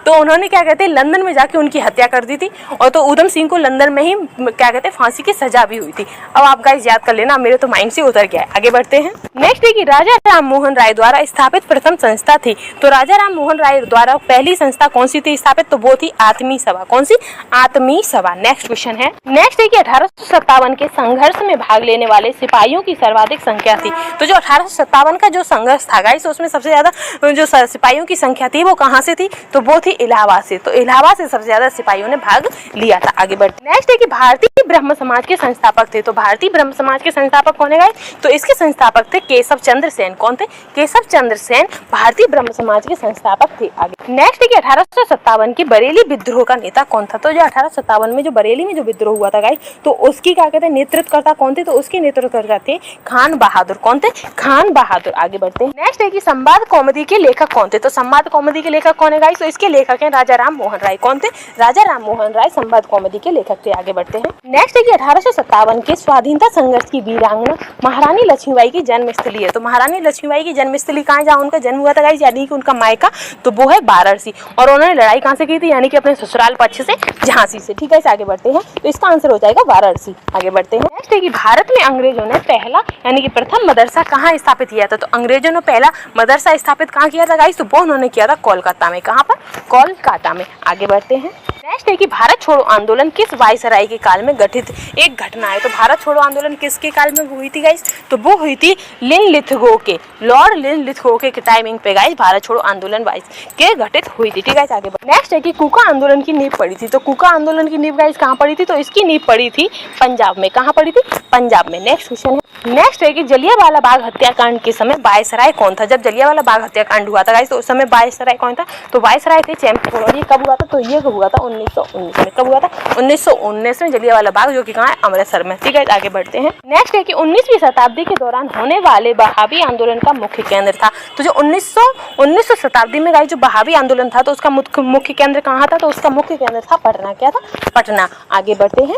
तो उन्होंने क्या कहते हैं, लंदन में जाके उनकी हत्या कर दी थी। और तो ऊधम सिंह को लंदन में ही क्या कहते हैं, फांसी की सजा भी हुई थी। अब आप गाइस याद कर लेना, मेरे तो माइंड से उतर गया है। आगे बढ़ते हैं। नेक्स्ट है कि राजा राम मोहन राय द्वारा स्थापित प्रथम संस्था थी। तो राजा राम मोहन राय द्वारा पहली संस्था कौन सी थी स्थापित, तो वो थी आत्मीय सभा। कौन सी, आत्मीय सभा। नेक्स्ट क्वेश्चन है। नेक्स्ट है कि 1857 के संघर्ष में भाग लेने वाले सिपाहियों की सर्वाधिक संख्या थी। तो जो 1857 का जो संघर्ष था गाइस, उसमें सबसे ज्यादा जो सिपाहियों की संख्या थी वो कहाँ से थी, तो वो थी इलाहाबाद से। तो इलाहाबाद से सबसे ज्यादा सिपाहियों ने भाग लिया था। आगे बढ़ते। नेक्स्ट है कि भारतीय ब्रह्म समाज के संस्थापक थे। तो भारतीय ब्रह्म समाज के संस्थापक कौन है गाइस, तो इसके संस्थापक थे केशव चंद्र सेन। कौन थे, केशव चंद्र सेन भारतीय ब्रह्म समाज के संस्थापक थे। आगे नेक्स्ट है कि 1857 की बरेली विद्रोह का नेता कौन था। तो जो 1857 में जो बरेली में जो विद्रोह हुआ था गाइस, तो उसकी क्या कहते हैं, नेतृत्वकर्ता कौन थे, तो उसके नेतृत्वकर्ता थे खान बहादुर। कौन थे, खान बहादुर। आगे बढ़ते हैं। नेक्स्ट है कि संवाद कॉमेडी के लेखक कौन थे। तो संवाद कॉमेडी के लेखक कौन है गाइस, तो इसके लेखक लेखक हैं राजा राम मोहन राय। कौन थे? राजा राम मोहन राय संवाद कॉमेडी के लेखक थे। आगे बढ़ते हैं। नेक्स्ट है कि 1857 के स्वाधीनता संघर्ष की वीरांगना महारानी लक्ष्मीबाई की जन्मस्थली है। तो महारानी लक्ष्मीबाई की जन्मस्थली कहाँ है, जहाँ उनका जन्म हुआ था गाइस, यानी कि उनका मायका, तो वो है वाराणसी। और उन्होंने लड़ाई कहाँ से की थी, यानी कि अपने ससुराल पक्ष से, झांसी से। ठीक है, आगे बढ़ते हैं। तो इसका आंसर हो जाएगा वाराणसी। आगे बढ़ते हैं। नेक्स्ट है कि भारत में अंग्रेजों ने पहला यानी कि प्रथम मदरसा कहाँ स्थापित किया था। तो अंग्रेजों ने पहला मदरसा स्थापित कहाँ किया था गाइस, तो वो उन्होंने किया था कोलकाता में। कहाँ पर? कोलकाता में। आगे बढ़ते हैं। नेक्स्ट है कि भारत छोड़ो आंदोलन किस वायसराय के काल में गठित एक घटना है। तो भारत छोड़ो आंदोलन किसके काल में हुई थी गाइस, तो वो हुई थी लिनलिथगो के, लॉर्ड लिनलिथगो के टाइमिंग पे गाइस भारत छोड़ो आंदोलन वाइस के घटित हुई थी। ठीक है, आगे बढ़ते हैं। नेक्स्ट है कि कूका आंदोलन की नींव पड़ी थी। तो कूका आंदोलन की नींव गाइस कहाँ पड़ी थी, तो इसकी नींव पड़ी थी पंजाब में। कहाँ पड़ी थी? पंजाब में। नेक्स्ट क्वेश्चन है। नेक्स्ट है कि जलियांवाला बाग हत्याकांड के समय वायसराय कौन था। जब जलियांवाला बाग हत्याकांड हुआ था गाइस, तो उस समय वायसराय कौन था, तो वायसराय थे चैंपियन। और ये कब हुआ था, तो ये हुआ था 1919 में। कब हुआ था? 1919 में जलियांवाला बाग, जो कि कहाँ है, अमृतसर में। ठीक है, आगे बढ़ते हैं। नेक्स्ट है कि 19वीं शताब्दी के दौरान होने वाले बहावी आंदोलन का मुख्य केंद्र था। तो जो 1900 शताब्दी में गाइस जो बहावी आंदोलन था, तो उसका मुख्य केंद्र कहाँ था, तो उसका मुख्य केंद्र था पटना। क्या था? पटना। आगे बढ़ते हैं।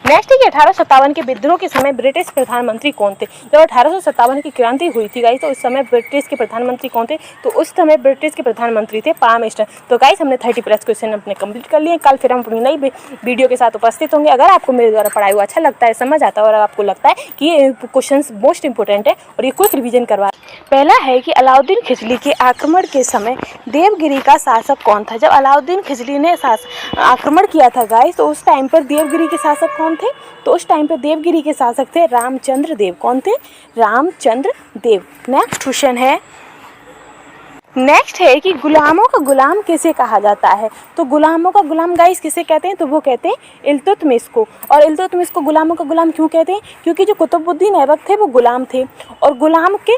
नेक्स्ट है कि 1857 के विद्रोह के समय ब्रिटिश प्रधानमंत्री कौन थे। जब 1857 की क्रांति हुई थी गाइस, तो उस समय ब्रिटिश के प्रधानमंत्री कौन थे, तो उस समय ब्रिटिश के प्रधानमंत्री थे पामेस्टर। तो गाइस हमने 30+ क्वेश्चन अपने कंप्लीट कर लिए। कल फिर हम अपनी नई वीडियो के साथ उपस्थित होंगे। अगर आपको मेरे द्वारा पढ़ाई हुआ अच्छा लगता है, समझ आता है, और आपको लगता है कि ये क्वेश्चन मोस्ट इंपोर्टेंट है और ये क्विक रिविजन करवा। पहला है कि अलाउद्दीन खिलजी के आक्रमण के समय देवगिरी का शासक कौन था। जब अलाउद्दीन खिलजी ने आक्रमण किया था गाइस, तो उस टाइम पर देवगिरी के शासक कौन थे, तो उस टाइम पे देवगिरी के शासक थे रामचंद्र देव। कौन थे? रामचंद्र देव। नेक्स्ट क्वेश्चन है। नेक्स्ट है कि गुलामों का गुलाम किसे कहा जाता है। तो गुलामों का गुलाम गाइस किसे कहते हैं, तो वो कहते हैं इल्तुतमिश को। और इल्तुतमिश को गुलामों का गुलाम क्यों कहते हैं, क्योंकि जो कुतुबुद्दीन ऐबक थे वो गुलाम थे, और गुलाम के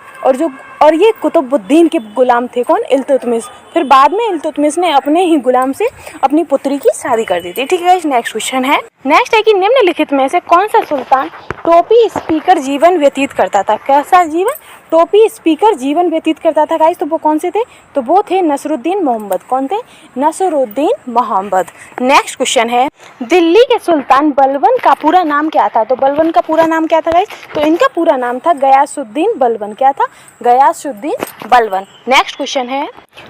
और ये कुतुबुद्दीन के गुलाम थे कौन? इल्तुतमिश। फिर बाद में इल्तुतमिश ने अपने ही गुलाम से अपनी पुत्री की शादी कर दी थी। ठीक है, नेक्स्ट क्वेश्चन है। नेक्स्ट है कि निम्नलिखित में से कौन सा सुल्तान टोपी स्पीकर जीवन व्यतीत करता था। कैसा जीवन? टोपी स्पीकर जीवन व्यतीत करता था गाइस, तो वो कौन से थे, तो वो थे नसरुद्दीन मोहम्मद। कौन थे? नसरुद्दीन मोहम्मद। नेक्स्ट क्वेश्चन है। दिल्ली के सुल्तान बलबन का पूरा नाम क्या था। तो बलबन का पूरा नाम क्या था गाइस, तो इनका पूरा नाम था गयासुद्दीन बलबन। क्या था? गयासुद्दीन बलबन। नेक्स्ट क्वेश्चन है।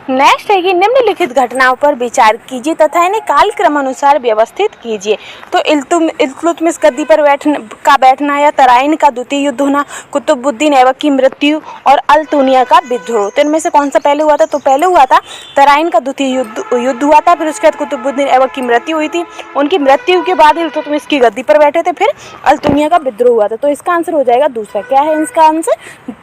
नेक्स्ट है कि निम्नलिखित घटनाओं पर विचार कीजिए तथा इन्हें कालक्रम अनुसार व्यवस्थित कीजिए। तो इल्तुतमिश गद्दी पर बैठना या तराइन का द्वितीय युद्ध होना, कुतुबुद्दीन ऐबक की मृत्यु और अल-तुनिया का विद्रोह। तो इनमें से कौन सा पहले हुआ था, तो पहले हुआ था तराइन का द्वितीय युद्ध हुआ था। फिर उसके बाद कुतुबुद्दीन ऐबक की मृत्यु हुई थी। उनकी मृत्यु के बाद इल्तुतमिश की गद्दी पर बैठे थे। फिर अल-तुनिया का विद्रोह हुआ था। तो इसका आंसर हो जाएगा दूसरा। क्या है इसका आंसर?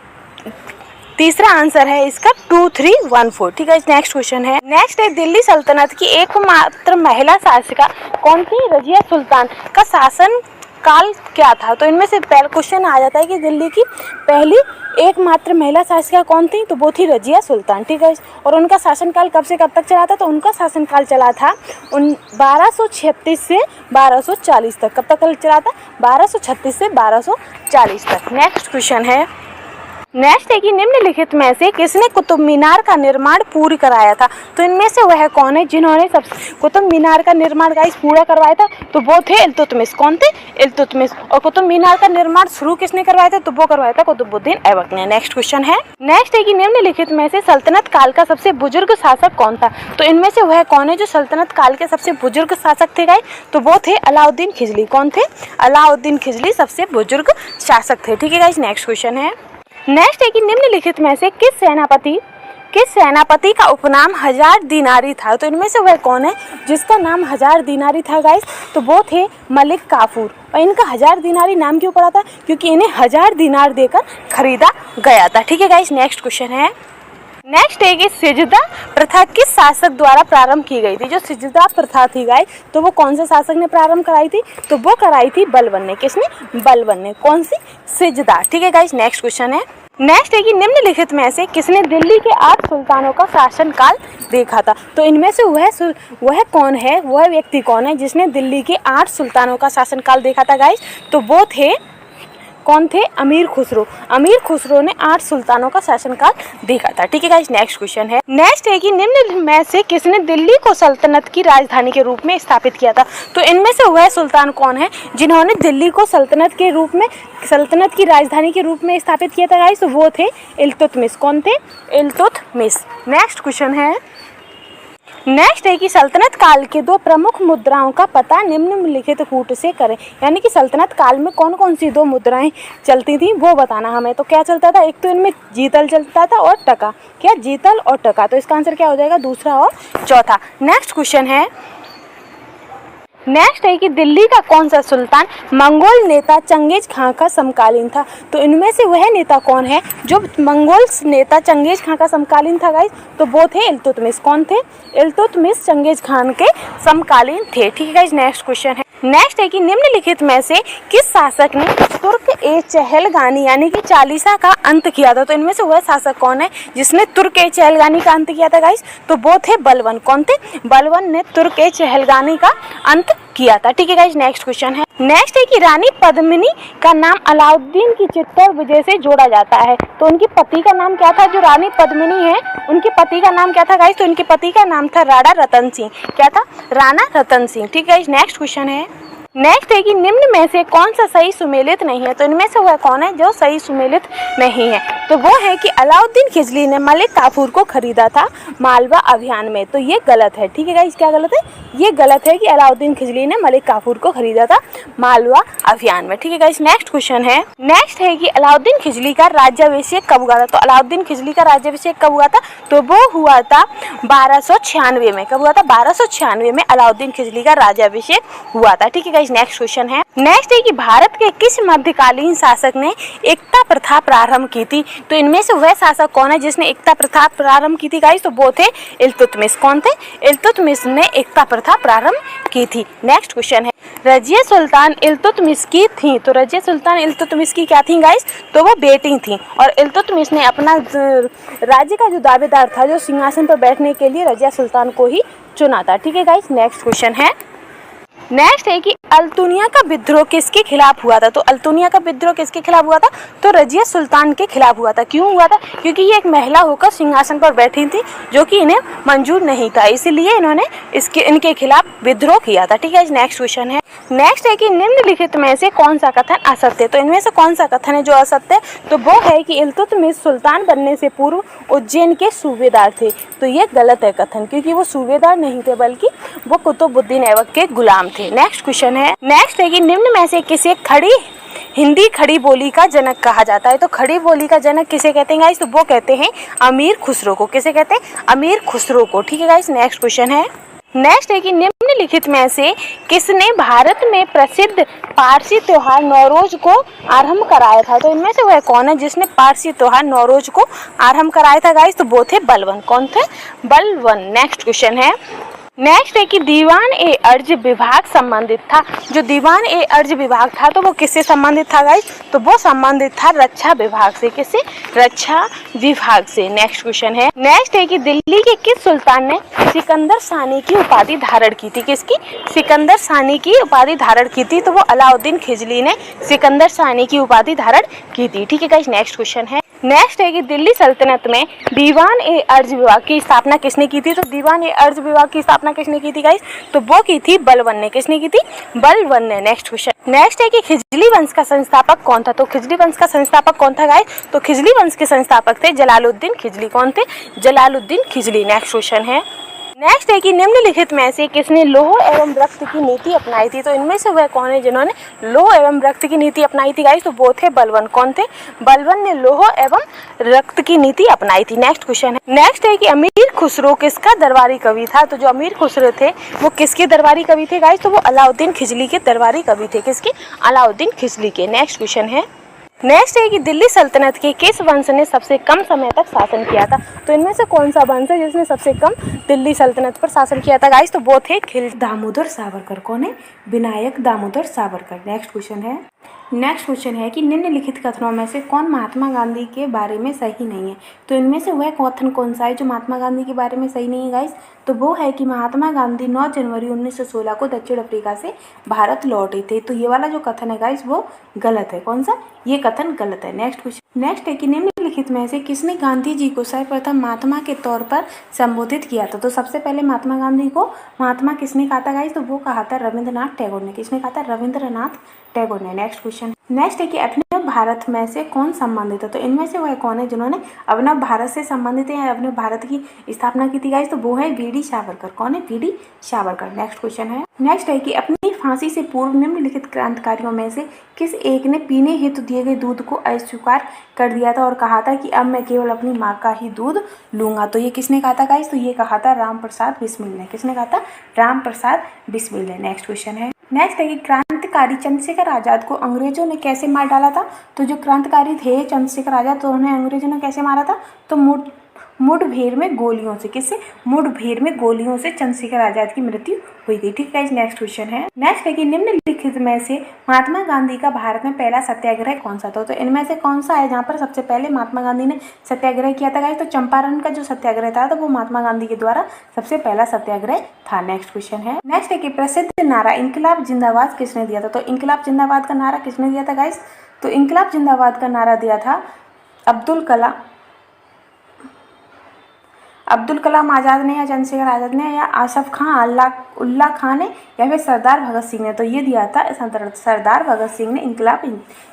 तीसरा आंसर है इसका 2314। ठीक है, नेक्स्ट क्वेश्चन है। नेक्स्ट है दिल्ली सल्तनत की एकमात्र महिला शासिका कौन थी। रजिया सुल्तान का शासन काल क्या था। तो इनमें से पहला क्वेश्चन आ जाता है कि दिल्ली की पहली एकमात्र महिला शासिका कौन थी, तो वो थी रजिया सुल्तान। ठीक है, और उनका शासनकाल कब से कब तक चला था, तो उनका शासनकाल चला था 1236 से 1240 तक। कब तक चला था? 1236 से 1240 तक। नेक्स्ट क्वेश्चन है। नेक्स्ट है कि निम्नलिखित में से किसने कुतुब मीनार का निर्माण पूर्ण कराया था। तो इनमें से वह कौन है जिन्होंने सब कुतुब मीनार का निर्माण गाइस पूरा करवाया था, तो वो थे इल्तुतमिश। कौन थे? इल्तुतमिश। और कुतुब मीनार का निर्माण शुरू किसने करवाया था, तो वो करवाया था कुतुबुद्दीन ऐबक ने। नेक्स्ट क्वेश्चन है। नेक्स्ट है कि निम्नलिखित में से सल्तनत काल का सबसे बुजुर्ग शासक कौन था। तो इनमें से वह कौन है जो सल्तनत काल के सबसे बुजुर्ग शासक थे गाइस, तो वो थे अलाउद्दीन खिलजी। कौन थे? अलाउद्दीन खिलजी सबसे बुजुर्ग शासक थे। ठीक है गाइस, नेक्स्ट क्वेश्चन है। नेक्स्ट है कि निम्नलिखित में से किस सेनापति का उपनाम 1000 दीनारी था। तो इनमें से वह कौन है जिसका नाम 1000 दीनारी था गाइस, तो वो थे मलिक काफूर। और इनका 1000 दीनारी नाम क्यों पड़ा था, क्योंकि इन्हें 1000 दीनार देकर खरीदा गया था। ठीक है गाइस, नेक्स्ट क्वेश्चन है। नेक्स्ट है कि सिजदा प्रथा किस शासक द्वारा प्रारंभ की गई थी। जो सिजदा प्रथा थी गाइस, तो वो कौन से शासक ने प्रारंभ कराई थी, तो वो कराई थी बलबन ने। किसने? बलबन ने। कौन सी? सिजदा। ठीक है गाइस, नेक्स्ट क्वेश्चन है। नेक्स्ट है कि निम्नलिखित में से किसने दिल्ली के 8 सुल्तानों का शासनकाल देखा था। तो इनमें से वह कौन है, वह व्यक्ति कौन है जिसने दिल्ली के 8 सुल्तानों का शासनकाल देखा था गाइस, तो वो थे कौन थे? अमीर खुसरो। अमीर खुसरो ने 8 सुल्तानों का शासनकाल देखा था। ठीक है गाइस, नेक्स्ट क्वेश्चन है। नेक्स्ट है कि निम्न में से किसने दिल्ली को सल्तनत की राजधानी के रूप में स्थापित किया था? तो इनमें से वह सुल्तान कौन है जिन्होंने दिल्ली को सल्तनत की राजधानी के रूप में स्थापित किया था गाइस? तो वो थे इल्तुतमिश। कौन थे? इल्तुतमिश। नेक्स्ट क्वेश्चन है। नेक्स्ट है कि सल्तनत काल के 2 प्रमुख मुद्राओं का पता निम्नलिखित कूट से करें। यानी कि सल्तनत काल में कौन कौन सी 2 मुद्राएं चलती थी वो बताना हमें। तो क्या चलता था? एक तो इनमें जीतल चलता था और टका। क्या? जीतल और टका। तो इसका आंसर क्या हो जाएगा? दूसरा और चौथा। नेक्स्ट क्वेश्चन है। नेक्स्ट है कि दिल्ली का कौन सा सुल्तान मंगोल नेता चंगेज खां का समकालीन था? तो इनमें से वह नेता कौन है जो मंगोल नेता चंगेज खां का समकालीन था गाइस? तो वो थे इल्तुतमिश। कौन थे? इल्तुतमिश चंगेज खान के समकालीन थे। ठीक है गाइस, नेक्स्ट क्वेश्चन है। नेक्स्ट है कि निम्नलिखित में से किस शासक ने तुर्क-ए-चहलगानी यानी कि चालीसा का अंत किया था? तो इनमें से वह शासक कौन है जिसने तुर्क-ए-चहलगानी का अंत किया था गाइस? तो वो थे बलबन। कौन थे? बलबन ने तुर्क-ए-चहलगानी का अंत किया था। ठीक है गाइस, नेक्स्ट क्वेश्चन है। नेक्स्ट है कि रानी पद्मिनी का नाम अलाउद्दीन की चित्तौड़ विजय से जोड़ा जाता है। तो उनके पति का नाम क्या था? जो रानी पद्मिनी है उनके पति का नाम क्या था गाइस? तो उनके पति का नाम था राणा रतन सिंह। क्या था? राणा रतन सिंह। ठीक है गाइस, नेक्स्ट क्वेश्चन है। नेक्स्ट है कि निम्न में से कौन सा सही सुमेलित नहीं है? तो इनमें से वह कौन है जो सही सुमेलित नहीं है? तो वो है कि अलाउद्दीन खिलजी ने मलिक काफूर को खरीदा था मालवा अभियान में। तो ये गलत है। ठीक है गाइस, क्या गलत है? ये गलत है कि अलाउद्दीन खिलजी ने मलिक काफूर को खरीदा था मालवा अभियान में। ठीक है गाइस, नेक्स्ट क्वेश्चन है। नेक्स्ट है कि अलाउद्दीन खिलजी का राज्याभिषेक कब हुआ था? तो अलाउद्दीन खिलजी का राज्याभिषेक कब हुआ था? तो वो हुआ था 1296 में। कब हुआ था? 1296 में अलाउद्दीन खिलजी का राज्याभिषेक हुआ था। ठीक है गाइस, नेक्स्ट क्वेश्चन है। नेक्स्ट है कि भारत के किस मध्यकालीन शासक ने एकता प्रथा प्रारंभ की थी? तो इनमें से वह शासक कौन है जिसने एकता प्रथा प्रारंभ की थी गाइस? तो वो थे इल्तुतमिश। कौन थे? इल्तुतमिश ने एकता प्रथा प्रारंभ की थी। नेक्स्ट क्वेश्चन है। रजिया सुल्तान इल्तुतमिश की थी। तो रजिया सुल्तान इल्तुतमिश की क्या थी गाइस? तो वो बेटी थी। और इल्तुतमिश ने अपना राज्य का जो दावेदार था, जो सिंहासन पर बैठने के लिए रजिया सुल्तान को ही चुना था। ठीक है गाइस, नेक्स्ट क्वेश्चन है। नेक्स्ट है कि अल्तुनिया का विद्रोह किसके खिलाफ हुआ था? तो अल्तुनिया का विद्रोह किसके खिलाफ हुआ था? तो रजिया सुल्तान के खिलाफ हुआ था। क्यों हुआ था? क्योंकि ये एक महिला होकर सिंहासन पर बैठी थी जो कि इन्हें मंजूर नहीं था, इसीलिए इन्होंने इनके खिलाफ विद्रोह किया था। ठीक है, नेक्स्ट क्वेश्चन है। नेक्स्ट है कि निम्नलिखित में से कौन सा कथन असत्य है? तो इनमें से कौन सा कथन है जो असत्य है? तो वो है कि इल्तुतमिश सुल्तान बनने से पूर्व उज्जैन के सूबेदार थे। तो ये गलत है कथन, क्योंकि वो सूबेदार नहीं थे बल्कि वो कुतुबुद्दीन ऐबक के गुलाम थे। नेक्स्ट क्वेश्चन है। नेक्स्ट है कि निम्न में से किसे हिंदी खड़ी बोली का जनक कहा जाता है? तो खड़ी बोली का जनक किसे कहते हैं गाइस? तो वो कहते हैं अमीर खुसरो को। किसे कहते हैं? अमीर खुसरो को। ठीक है गाइस, नेक्स्ट क्वेश्चन है। नेक्स्ट है कि निम्नलिखित में से किसने भारत में प्रसिद्ध पारसी त्योहार नौरोज को आरंभ कराया था? तो इनमें से वह कौन है जिसने पारसी त्योहार नौरोज को आरंभ कराया था गाइस? तो वो थे बलबन। कौन थे? बलबन। नेक्स्ट क्वेश्चन है। नेक्स्ट है कि दीवान ए अर्ज विभाग संबंधित था। जो दीवान ए अर्ज विभाग था तो वो किससे संबंधित था गाइस? तो वो संबंधित था रक्षा विभाग से। किससे? रक्षा विभाग से। नेक्स्ट क्वेश्चन है। नेक्स्ट है कि दिल्ली के किस सुल्तान ने सिकंदर सानी की उपाधि धारण की थी? किसकी? सिकंदर सानी की उपाधि धारण की थी। तो वो अलाउद्दीन खिलजी ने सिकंदर सानी की उपाधि धारण की थी। ठीक है गाइस, नेक्स्ट क्वेश्चन है। नेक्स्ट है कि दिल्ली सल्तनत में दीवान ए अर्ज विभाग की स्थापना किसने की थी? तो दीवान ए अर्ज विभाग की स्थापना किसने की थी गाइस? तो वो की थी बलबन ने। किसने की थी? बलबन ने। Next question. नेक्स्ट है कि खिजली वंश का संस्थापक कौन था? तो खिजली वंश का संस्थापक कौन था गाइस? तो खिजली वंश के संस्थापक थे जलालुद्दीन खिजली। कौन थे? जलालुद्दीन खिजली। नेक्स्ट क्वेश्चन है। नेक्स्ट है कि निम्नलिखित में से किसने लौह एवं रक्त की नीति अपनाई थी? तो इनमें से वह कौन है जिन्होंने लौह एवं रक्त की नीति अपनाई थी गाइस? तो वो थे बलबन। कौन थे? बलबन ने लौह एवं रक्त की नीति अपनाई थी। नेक्स्ट क्वेश्चन है। नेक्स्ट है कि अमीर खुसरो किसका दरबारी कवि था? तो जो अमीर खुसरो थे वो किसके दरबारी कवि थे गाइस? तो वो अलाउद्दीन खिजली के दरबारी कवि थे। किसके? अलाउद्दीन खिजली के। नेक्स्ट क्वेश्चन है। नेक्स्ट है कि दिल्ली सल्तनत के किस वंश ने सबसे कम समय तक शासन किया था? तो इनमें से कौन सा वंश है जिसने सबसे कम दिल्ली सल्तनत पर शासन किया था गाइस? तो वो थे दामोदर सावरकर। कौन है? विनायक दामोदर सावरकर। नेक्स्ट क्वेश्चन है। नेक्स्ट क्वेश्चन है कि निम्नलिखित कथनों में से कौन महात्मा गांधी के बारे में सही नहीं है। तो इनमें से वह कथन कौन सा है जो महात्मा गांधी के बारे में सही नहीं है गाइस। तो वो है कि महात्मा गांधी 9 जनवरी 1916 को दक्षिण अफ्रीका से भारत लौटे थे। तो ये वाला जो कथन है गाइस वो गलत है। कौन सा? ये कथन गलत है। नेक्स्ट क्वेश्चन नेक्स्ट है कि निम्नलिखित में से किसने गांधी जी को सर्वप्रथम महात्मा के तौर पर संबोधित किया था। तो सबसे पहले महात्मा गांधी को महात्मा किसने कहा था गाइस। तो वो कहा था रविंद्रनाथ टैगोर ने। किसने कहा था? रविंद्रनाथ टैगोर ने। नेक्स्ट क्वेश्चन नेक्स्ट है कि अभिनव भारत में से कौन संबंधित है। तो इनमें से वह कौन है जिन्होंने अभिनव भारत से संबंधित है, अभिनव भारत की स्थापना की थी गाइस। तो वो है वीडी सावरकर। कौन है? वीडी सावरकर। नेक्स्ट क्वेश्चन है नेक्स्ट है कि अपनी फांसी से पूर्व निम्नलिखित क्रांतिकारियों में से किस एक ने पीने हेतु दिए गए दूध को अस्वीकार कर दिया था और कहा था कि अब मैं केवल अपनी माँ का ही दूध लूंगा। तो ये किसने कहा था गाइस। तो ये कहा था राम प्रसाद बिस्मिल ने। किसने कहा था? राम प्रसाद बिस्मिल ने। नेक्स्ट क्वेश्चन है नेक्स्ट है कि क्रांतिकारी चंद्रशेखर आजाद को अंग्रेजों ने कैसे मार डाला था। तो जो क्रांतिकारी थे चंद्रशेखर आजाद, तो उन्हें अंग्रेजों ने कैसे मारा था। तो मुठभेड़ में गोलियों से। किससे? मुठभेड़ में गोलियों से चंद्रशेखर आजाद की मृत्यु हुई थी। ठीक है। नेक्स्ट क्वेश्चन है नेक्स्ट है कि निम्नलिखित में से महात्मा गांधी का भारत में पहला सत्याग्रह कौन सा था। तो इनमें से कौन सा है जहाँ पर सबसे पहले महात्मा गांधी ने सत्याग्रह किया था गाइस। तो चंपारण का जो सत्याग्रह था तो वो महात्मा गांधी के द्वारा सबसे पहला सत्याग्रह था। नेक्स्ट क्वेश्चन है नेक्स्ट है कि प्रसिद्ध नारा इंकलाब जिंदाबाद किसने दिया था। तो इंकलाब जिंदाबाद का नारा किसने दिया था गाइस। तो इंकलाब जिंदाबाद का नारा दिया था अब्दुल कलाम आज़ाद ने या चंद्रशेखर आज़ाद ने या आसफ खां उल्ला खां ने या फिर सरदार भगत सिंह ने। तो ये दिया था सरदार भगत सिंह ने इंकलाब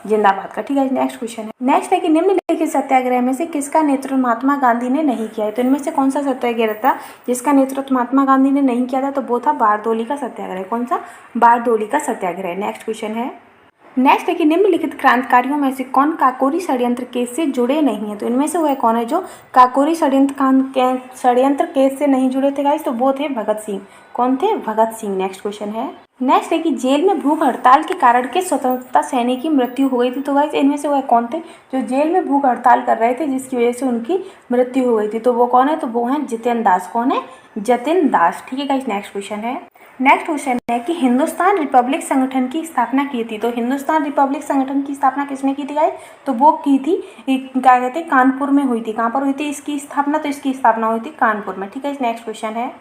जिंदाबाद का। ठीक है। नेक्स्ट क्वेश्चन है नेक्स्ट है कि निम्नलिखित सत्याग्रह में से किसका नेतृत्व महात्मा गांधी ने नहीं किया है। तो इनमें से कौन सा सत्याग्रह था जिसका नेतृत्व महात्मा गांधी ने नहीं किया था। तो वो था बारदोली का सत्याग्रह। कौन सा? बारदोली का सत्याग्रह। नेक्स्ट क्वेश्चन है नेक्स्ट है कि निम्नलिखित क्रांतिकारियों में से कौन काकोरी षड्यंत्र केस से जुड़े नहीं है। तो इनमें से वह कौन है जो काकोरी षड्यंत्र केस से नहीं जुड़े थे गाइस। तो वो थे भगत सिंह। कौन थे? भगत सिंह। नेक्स्ट क्वेश्चन है नेक्स्ट है कि जेल में भूख हड़ताल के कारण किस स्वतंत्रता सैनिक की मृत्यु हो गई थी। तो गाइस इनमें से वह कौन थे जो जेल में भूख हड़ताल कर रहे थे जिसकी वजह से उनकी मृत्यु हो गई थी। तो वो कौन है? तो वो है जितेंद्र दास। कौन है? जितेंद्र दास। ठीक है गाइस। नेक्स्ट क्वेश्चन है नेक्स्ट क्वेश्चन है कि हिंदुस्तान रिपब्लिक संगठन की स्थापना की थी। तो हिंदुस्तान रिपब्लिक संगठन की स्थापना किसने की थी गाइस। तो वो की थी क्या कहते हैं कानपुर में हुई थी। कहाँ पर हुई थी इसकी स्थापना? तो इसकी स्थापना हुई थी कानपुर में। ठीक है। नेक्स्ट क्वेश्चन है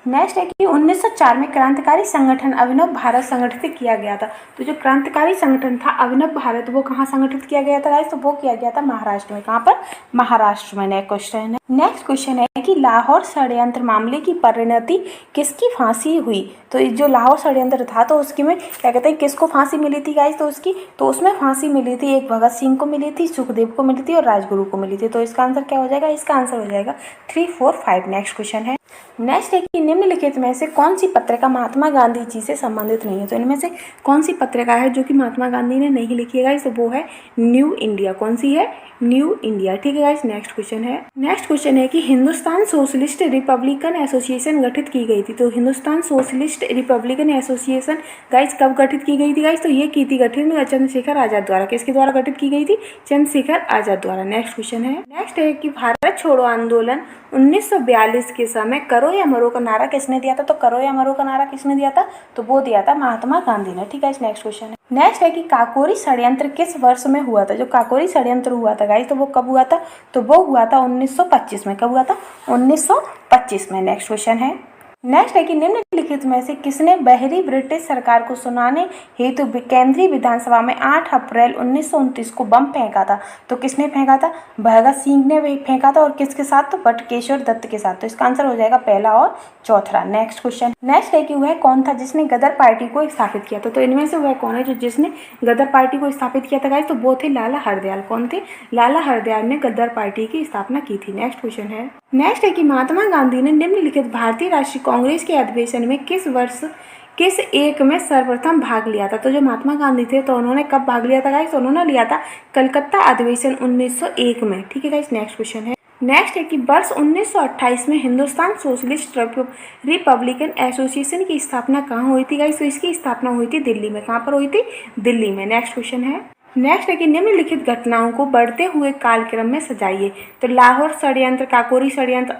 नेक्स्ट है कि 1904 में क्रांतिकारी संगठन अभिनव भारत संगठित किया गया था। तो जो क्रांतिकारी संगठन था अभिनव भारत वो कहाँ संगठित किया गया था गाइस। तो वो किया गया था महाराष्ट्र में। कहाँ पर? महाराष्ट्र में। नेक्स्ट क्वेश्चन है कि लाहौर षड्यंत्र मामले की परिणति किसकी फांसी हुई। तो जो लाहौर षड्यंत्र था तो उसकी में क्या कहते हैं किसको फांसी मिली थी गाइस। तो उसमें फांसी मिली थी एक भगत सिंह को मिली थी, सुखदेव को मिली थी और राजगुरु को मिली थी। तो इसका आंसर क्या हो जाएगा? इसका आंसर हो जाएगा 3, 4, 5। नेक्स्ट क्वेश्चन है नेक्स्ट है कि निम्नलिखित में से कौन सी पत्रिका महात्मा गांधी जी से संबंधित नहीं है। तो इनमें से कौन सी पत्रिका है जो कि महात्मा गांधी ने नहीं लिखी है गाइस। तो वो है न्यू इंडिया। कौन सी है? New India. ठीक है गाइस। नेक्स्ट क्वेश्चन है कि हिंदुस्तान सोशलिस्ट रिपब्लिकन एसोसिएशन गठित की गई थी। तो Hindustan socialist Republican association guys कब गठित की गई थी गाइस। तो ये की थी गठित चंद्रशेखर आजाद द्वारा। किसके द्वारा गठित की गई थी? चंद्रशेखर आजाद द्वारा। नेक्स्ट क्वेश्चन है कि भारत छोड़ो आंदोलन 1942 के समय करो या मरो का नारा किसने दिया था। तो करो या मरो का नारा किसने दिया था? तो वो दिया था महात्मा गांधी ने। ठीक है। नेक्स्ट क्वेश्चन है कि काकोरी षड्यंत्र किस वर्ष में हुआ था। जो काकोरी षड्यंत्र हुआ था गाइस तो वो कब हुआ था? तो वो हुआ था 1925 में। कब हुआ था? 1925 में। नेक्स्ट क्वेश्चन है कि निम्नलिखित में से किसने बहरी ब्रिटिश सरकार को सुनाने हेतु केंद्रीय विधानसभा में 8 अप्रैल 1929 को बम फेंका था। तो किसने फेंका था? भगत सिंह ने फेंका था। और किसके साथ? तो बटुकेश्वर दत्त के साथ। तो इसका आंसर हो जाएगा पहला और चौथा। नेक्स्ट क्वेश्चन है कि वह कौन था जिसने गदर पार्टी को स्थापित किया था। तो इनमें से वह कौन है जो जिसने गदर पार्टी को स्थापित किया था गाइस। तो वो थे लाला हरदयाल। कौन थे? लाला हरदयाल ने गदर पार्टी की स्थापना की थी। नेक्स्ट क्वेश्चन है कि महात्मा गांधी ने निम्नलिखित भारतीय राष्ट्रीय कांग्रेस के अधिवेशन में किस एक में सर्वप्रथम भाग लिया था। तो जो महात्मा गांधी थे तो उन्होंने कब भाग लिया था गाइस। तो उन्होंने लिया था कलकत्ता अधिवेशन 1901 में। ठीक है गाइस। नेक्स्ट क्वेश्चन है कि वर्ष 1928 में हिंदुस्तान सोशलिस्ट रिपब्लिकन एसोसिएशन की स्थापना कहाँ हुई थी गाइस। तो इसकी स्थापना हुई थी दिल्ली में। कहाँ पर हुई थी? दिल्ली में। नेक्स्ट क्वेश्चन नेक्स्ट है कि निम्नलिखित घटनाओं को बढ़ते हुए कालक्रम में सजाइए। तो लाहौर षड्यंत्र, काकोरी षड्यंत्र,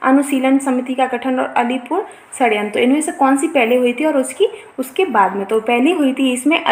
अनुशीलन समिति का गठन और अलीपुर षड्यंत्र, तो इनमें से कौन सी पहले हुई थी और उसके बाद में? तो पहली हुई थी इसमें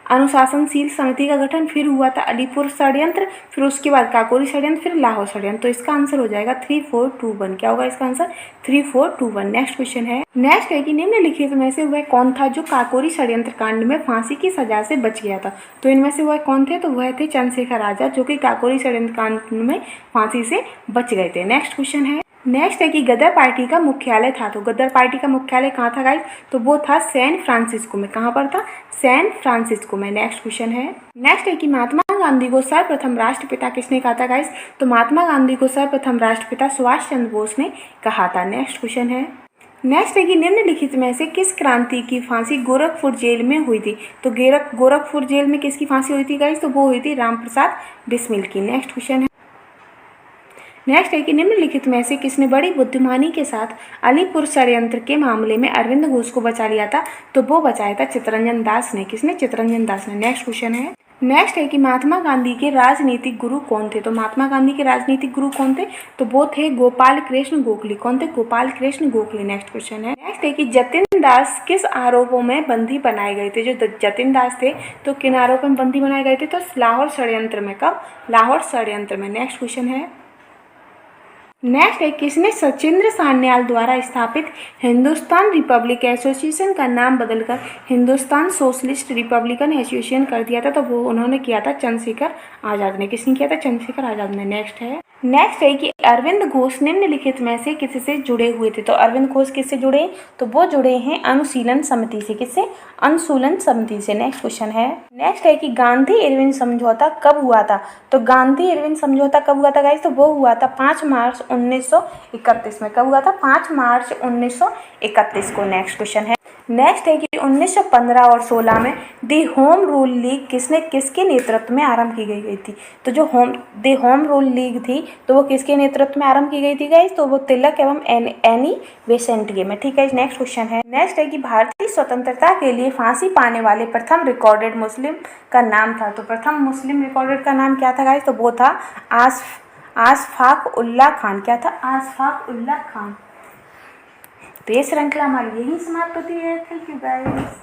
अनुशासनशील समिति का गठन, फिर हुआ था अलीपुर षड्यंत्र, फिर उसके बाद काकोरी षड्यंत्र, फिर लाहौर षड्यंत्र। तो इसका आंसर हो जाएगा 3421। क्या होगा इसका आंसर? 3421। नेक्स्ट क्वेश्चन है, नेक्स्ट है कि निम्नलिखित में से वह कौन था जो काकोरी षड्यंत्र कांड में फांसी की सजा से बच गया था? तो इनमें से वह कौन थे? तो वह थे चंद्रशेखर आजाद, जो कि काकोरी षड्यंत्र कांड में फांसी से बच गए थे। नेक्स्ट क्वेश्चन है, नेक्स्ट है कि गदर पार्टी का मुख्यालय था। तो गदर पार्टी का मुख्यालय कहाँ था गाइस? तो वो था सैन फ्रांसिस्को में। कहाँ पर था? सैन फ्रांसिस्को में। नेक्स्ट क्वेश्चन है, नेक्स्ट है कि महात्मा गांधी को सर्वप्रथम राष्ट्रपिता किसने कहा था गाइस? तो महात्मा गांधी को सर्वप्रथम राष्ट्रपिता सुभाष चंद्र बोस ने कहा था। नेक्स्ट क्वेश्चन है, नेक्स्ट है कि निम्नलिखित में से किस क्रांति की फांसी गोरखपुर जेल में हुई थी? तो गोरखपुर जेल में किसकी फांसी हुई थी गाइस? तो वो हुई थी राम प्रसाद बिस्मिल की। नेक्स्ट क्वेश्चन है, नेक्स्ट है कि निम्नलिखित में से किसने बड़ी बुद्धिमानी के साथ अलीपुर षड्यंत्र के मामले में अरविंद घोष को बचा लिया था? तो वो बचाया था चित्तरंजन दास ने। किसने? चित्तरंजन दास ने। नेक्स्ट क्वेश्चन है, नेक्स्ट है कि महात्मा गांधी के राजनीतिक गुरु कौन थे? तो महात्मा गांधी के राजनीतिक गुरु कौन थे? तो वो थे गोपाल कृष्ण गोखले। कौन थे? गोपाल कृष्ण गोखले। नेक्स्ट क्वेश्चन है, नेक्स्ट है कि जतिन दास किस आरोपों में बंदी बनाए गए थे? जो जतिन दास थे तो किन आरोपों में बंदी बनाए गए थे? तो लाहौर षड्यंत्र में। कब? लाहौर षड्यंत्र में। नेक्स्ट क्वेश्चन है, नेक्स्ट है किसने सचिंद्र सान्याल द्वारा स्थापित हिंदुस्तान रिपब्लिक एसोसिएशन का नाम बदलकर हिंदुस्तान सोशलिस्ट रिपब्लिकन एसोसिएशन कर दिया था? तो वो उन्होंने किया था चंद्रशेखर आजाद ने। किसने किया था? चंद्रशेखर आजाद ने। नेक्स्ट है, नेक्स्ट है कि अरविंद घोष निम्नलिखित में से किससे जुड़े हुए थे? तो अरविंद घोष किससे जुड़े? तो वो जुड़े हैं अनुशीलन समिति से। किससे? अनुशीलन समिति से। नेक्स्ट क्वेश्चन है, नेक्स्ट है कि गांधी इरविन समझौता कब हुआ था? तो गांधी इरविन समझौता कब हुआ था गाइस? तो वो हुआ था 5 मार्च 1931 में। कब हुआ था? 5 मार्च 1931 को। नेक्स्ट क्वेश्चन है, नेक्स्ट है कि 1915 और 16 में दी होम रूल लीग किसके नेतृत्व में आरंभ की गई थी? तो जो दी होम रूल लीग थी तो वो किसके नेतृत्व में आरंभ की गई थी गाइस? तो वो तिलक एवं एनी बेसेंट के में। ठीक है। नेक्स्ट क्वेश्चन है, नेक्स्ट है कि भारतीय स्वतंत्रता के लिए फांसी पाने वाले प्रथम रिकॉर्डेड मुस्लिम का नाम था। तो प्रथम मुस्लिम रिकॉर्डेड का नाम क्या था गाइस? तो वो था आशफाक उल्लाह खान। क्या था? आशफाक उल्लाह खान। तो ये श्रृंखला हमारी यही समाप्त होती है। Thank you guys.